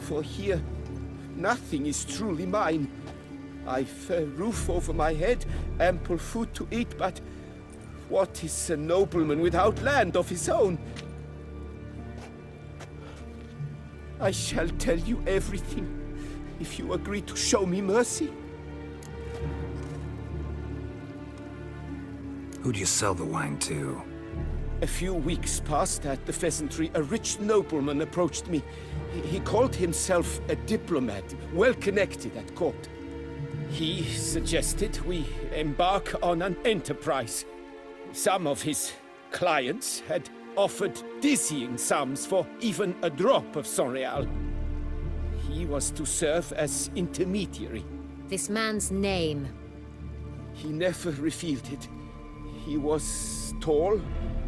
For here, nothing is truly mine. I've a roof over my head, ample food to eat, but what is a nobleman without land of his own? I shall tell you everything, if you agree to show me mercy. Who do you sell the wine to? A few weeks past at the pheasantry, a rich nobleman approached me. He called himself a diplomat, well connected at court. He suggested we embark on an enterprise. Some of his clients had offered dizzying sums for even a drop of Sorial. He was to serve as intermediary. This man's name? He never revealed it. He was tall,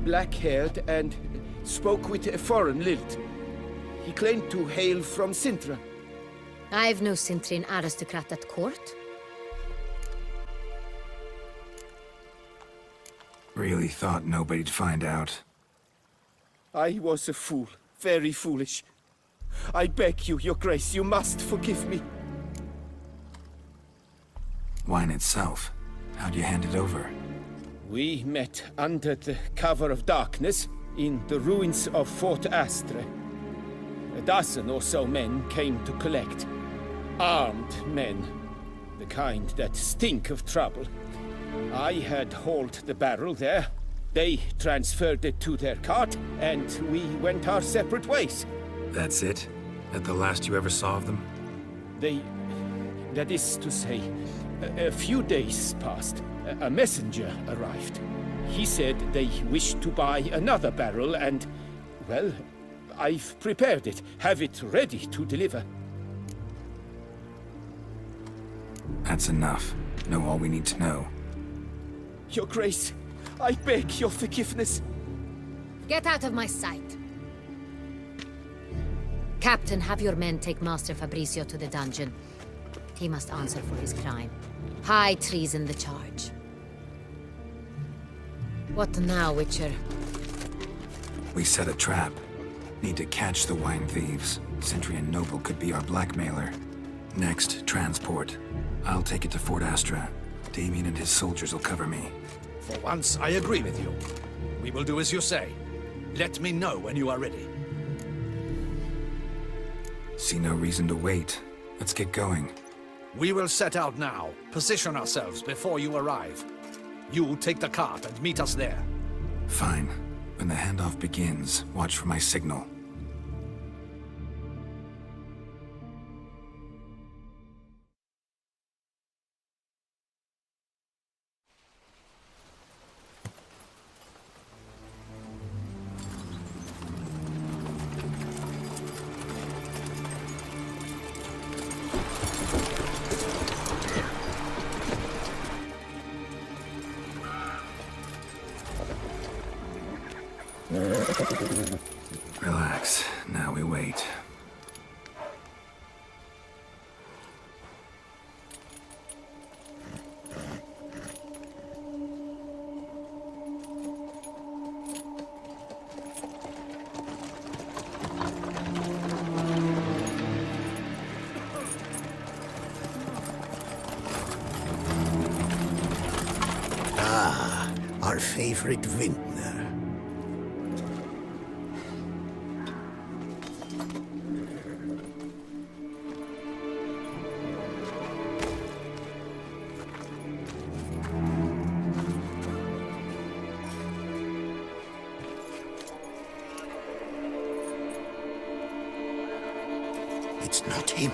black-haired, and spoke with a foreign lilt. He claimed to hail from Sintra. I've no Sintrian aristocrat at court. Really thought nobody'd find out. I was a fool, very foolish. I beg you, Your Grace, you must forgive me. Wine itself, how'd you hand it over? We met under the cover of darkness in the ruins of Fort Astre. A dozen or so men came to collect. Armed men, the kind that stink of trouble. I had hauled the barrel there. They transferred it to their cart, and we went our separate ways. That's it? That the last you ever saw of them? That is to say, a few days passed. A messenger arrived. He said they wished to buy another barrel and, well, I've prepared it. Have it ready to deliver. That's enough. Know all we need to know. Your Grace, I beg your forgiveness. Get out of my sight. Captain, have your men take Master Fabricio to the dungeon. He must answer for his crime. High treason the charge. What now, Witcher? We set a trap. Need to catch the wine thieves. Sentry and Noble could be our blackmailer. Next, transport. I'll take it to Fort Astra. Damien and his soldiers will cover me. For once, I agree with you. We will do as you say. Let me know when you are ready. See no reason to wait. Let's get going. We will set out now. Position ourselves before you arrive. You take the cart and meet us there. Fine. When the handoff begins, watch for my signal. Relax. Now we wait. favorite vintner. It's not him.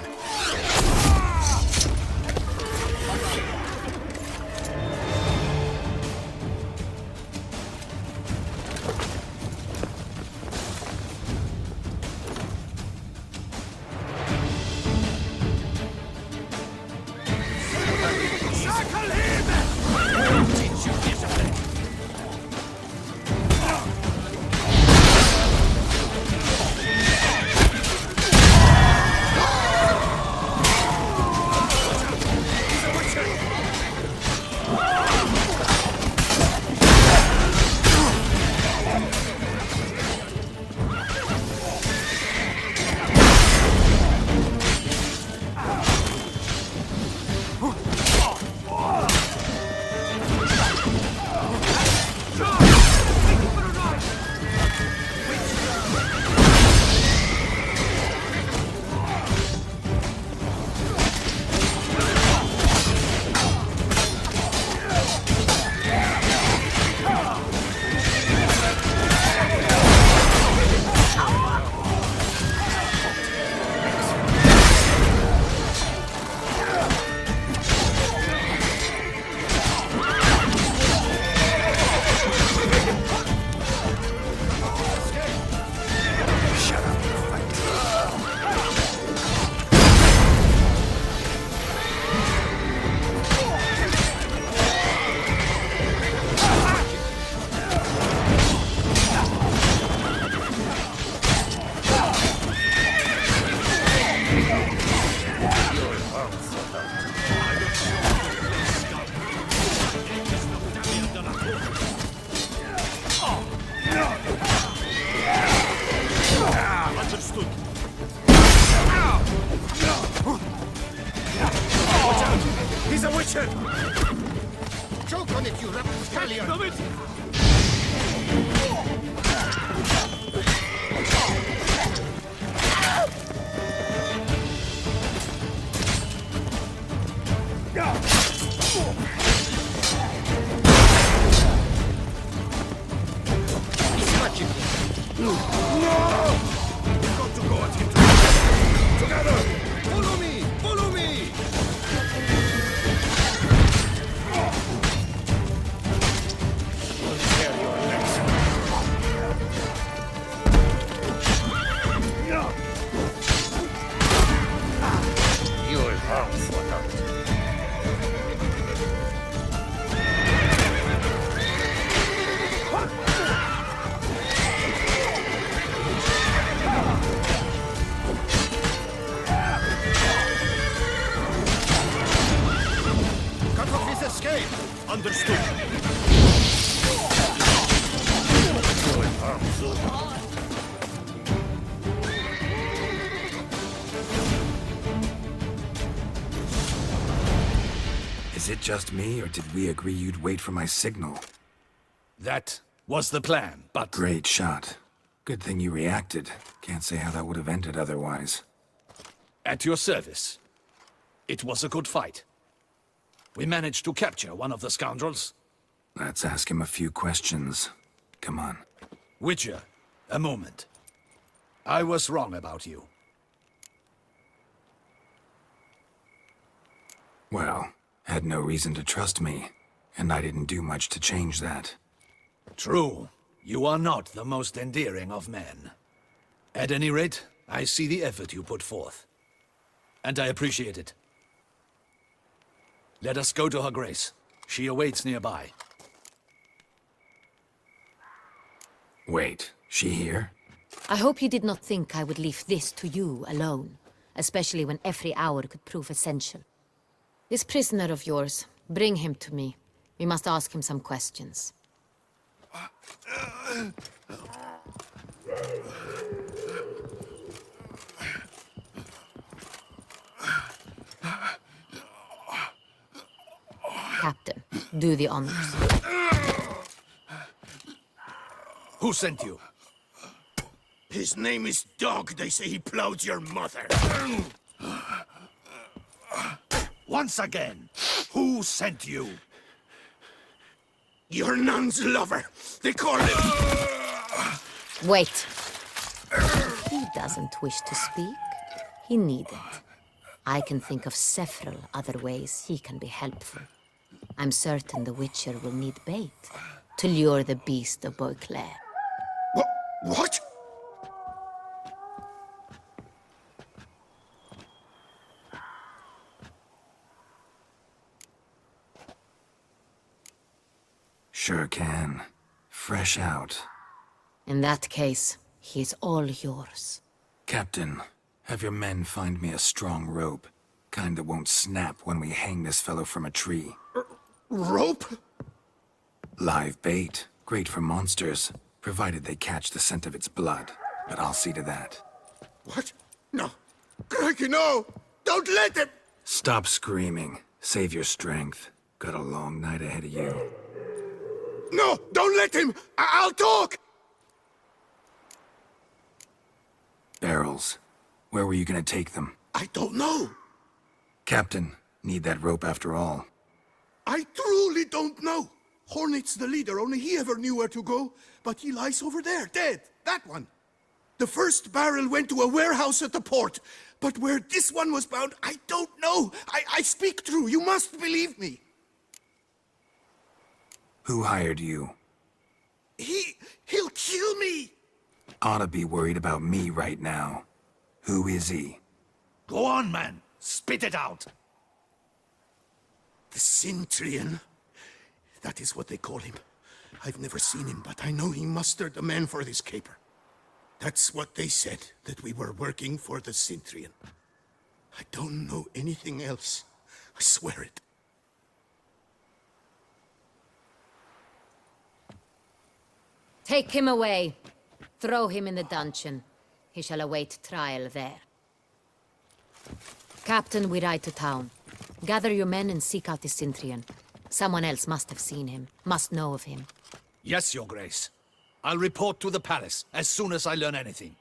He's a witcher! Choke on it, you rapscallion! Stop it! He's magic! No! We've got to go at him together! Follow me! Follow me! Cut off his escape! Understood. Is it just me, or did we agree you'd wait for my signal? That was the plan, but... Great shot. Good thing you reacted. Can't say how that would have ended otherwise. At your service. It was a good fight. We managed to capture one of the scoundrels. Let's ask him a few questions. Come on. Witcher, a moment. I was wrong about you. Well, had no reason to trust me, and I didn't do much to change that. True. You are not the most endearing of men. At any rate, I see the effort you put forth. And I appreciate it. Let us go to her grace. She awaits nearby. Wait, she here? I hope you did not think I would leave this to you alone, especially when every hour could prove essential. This prisoner of yours, bring him to me. We must ask him some questions. Captain, do the honors. Who sent you? His name is Dog. They say he plowed your mother. Once again, who sent you? Your nun's lover. They call him... Wait. He doesn't wish to speak. He needn't. I can think of several other ways he can be helpful. I'm certain the Witcher will need bait to lure the beast of Beauclair. What? Sure can. Fresh out. In that case, he's all yours. Captain, have your men find me a strong rope. Kind that won't snap when we hang this fellow from a tree. Rope? Live bait. Great for monsters, provided they catch the scent of its blood. But I'll see to that. What? No. Crikey, no! Don't let him! Stop screaming. Save your strength. Got a long night ahead of you. No! Don't let him! I'll talk! Barrels. Where were you gonna take them? I don't know. Captain, need that rope after all. I truly don't know. Hornet's the leader, only he ever knew where to go. But he lies over there, dead. That one. The first barrel went to a warehouse at the port. But where this one was bound, I don't know. I speak true. You must believe me. Who hired you? He'll kill me. Oughta be worried about me right now. Who is he? Go on, man. Spit it out. The Cintrian. That is what they call him. I've never seen him, but I know he mustered the men for this caper. That's what they said, that we were working for the Cintrian. I don't know anything else. I swear it. Take him away. Throw him in the dungeon. He shall await trial there. Captain, we ride to town. Gather your men and seek out the Cintrian. Someone else must have seen him, must know of him. Yes, Your Grace. I'll report to the palace as soon as I learn anything.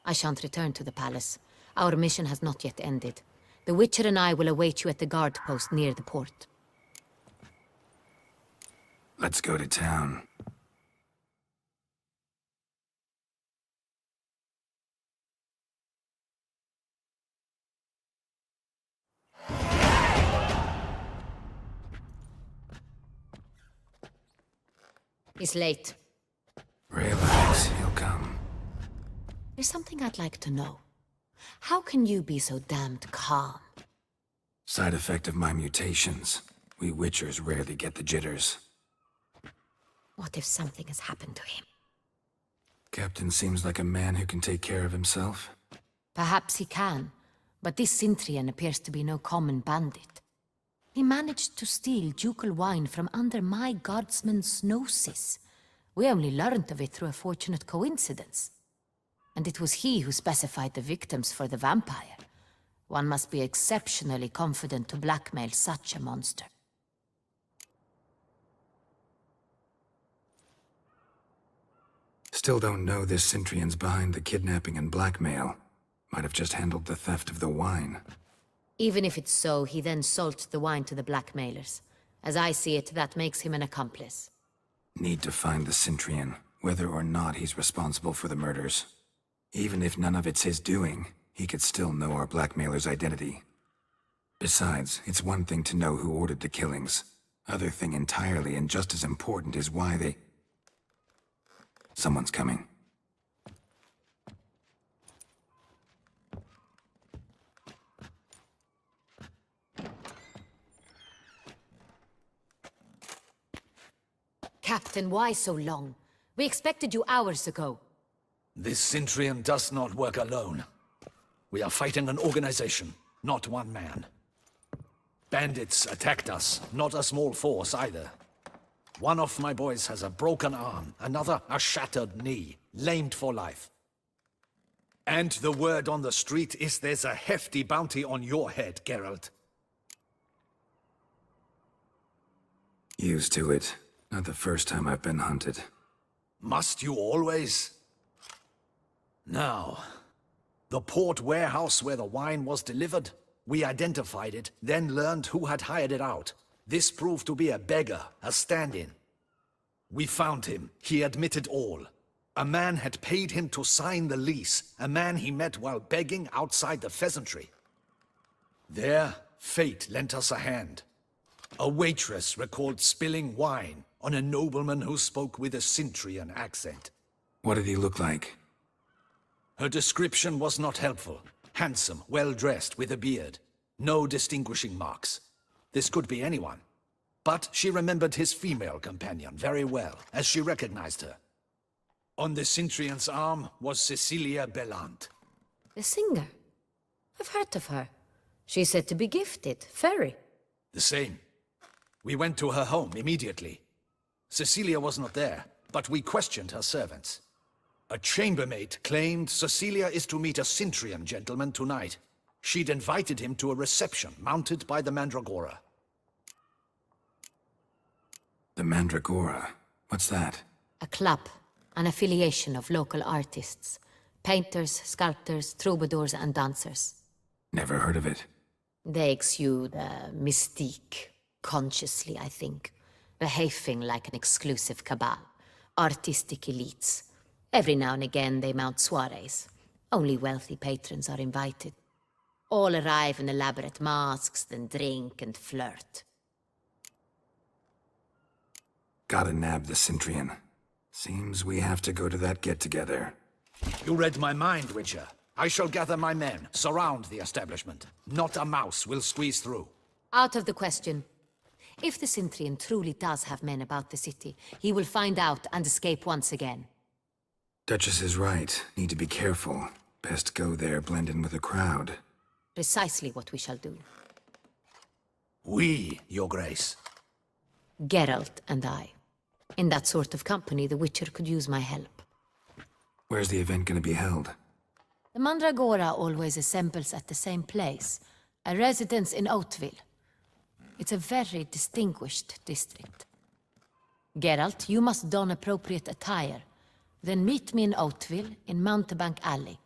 I shan't return to the palace. Our mission has not yet ended. The Witcher and I will await you at the guard post near the port. Let's go to town. He's late. Relax, he'll come. There's something I'd like to know. How can you be so damned calm? Side effect of my mutations. We Witchers rarely get the jitters. What if something has happened to him? Captain seems like a man who can take care of himself. Perhaps he can, but this Cintrian appears to be no common bandit. He managed to steal ducal wine from under my guardsman's noses. We only learned of it through a fortunate coincidence. And it was he who specified the victims for the vampire. One must be exceptionally confident to blackmail such a monster. Still don't know this Cintrian's behind the kidnapping and blackmail. Might have just handled the theft of the wine. Even if it's so, he then sold the wine to the blackmailers. As I see it, that makes him an accomplice. Need to find the Cintrian, whether or not he's responsible for the murders. Even if none of it's his doing, he could still know our blackmailer's identity. Besides, it's one thing to know who ordered the killings. Other thing entirely, and just as important, is why they... Someone's coming. Captain, why so long? We expected you hours ago. This Cintrian does not work alone. We are fighting an organization, not one man. Bandits attacked us, not a small force either. One of my boys has a broken arm, another a shattered knee, lamed for life. And the word on the street is there's a hefty bounty on your head, Geralt. Used to it. Not the first time I've been hunted. Must you always? Now, the port warehouse where the wine was delivered, we identified it, then learned who had hired it out. This proved to be a beggar, a stand-in. We found him. He admitted all. A man had paid him to sign the lease, a man he met while begging outside the pheasantry. There, fate lent us a hand. A waitress recalled spilling wine on a nobleman who spoke with a Cintrian accent. What did he look like? Her description was not helpful. Handsome, well-dressed, with a beard. No distinguishing marks. This could be anyone. But she remembered his female companion very well, as she recognized her. On the Cintrian's arm was Cecilia Bellant. The singer? I've heard of her. She's said to be gifted, fairy. The same. We went to her home immediately. Cecilia was not there, but we questioned her servants. A chambermaid claimed Cecilia is to meet a Cintrian gentleman tonight. She'd invited him to a reception mounted by the Mandragora. The Mandragora? What's that? A club, an affiliation of local artists. Painters, sculptors, troubadours and dancers. Never heard of it. They exude mystique, consciously, I think. Behaving like an exclusive cabal. Artistic elites. Every now and again they mount soirees. Only wealthy patrons are invited. All arrive in elaborate masks, then drink and flirt. Gotta nab the Cintrian. Seems we have to go to that get-together. You read my mind, Witcher. I shall gather my men, surround the establishment. Not a mouse will squeeze through. Out of the question. If the Cintrian truly does have men about the city, he will find out and escape once again. Duchess is right. Need to be careful. Best go there, blend in with the crowd. Precisely what we shall do. We, Your Grace. Geralt and I. In that sort of company, the Witcher could use my help. Where's the event gonna be held? The Mandragora always assembles at the same place, a residence in Oatville. It's a very distinguished district. Geralt, you must don appropriate attire. Then meet me in Oatville, in Mountebank Alley.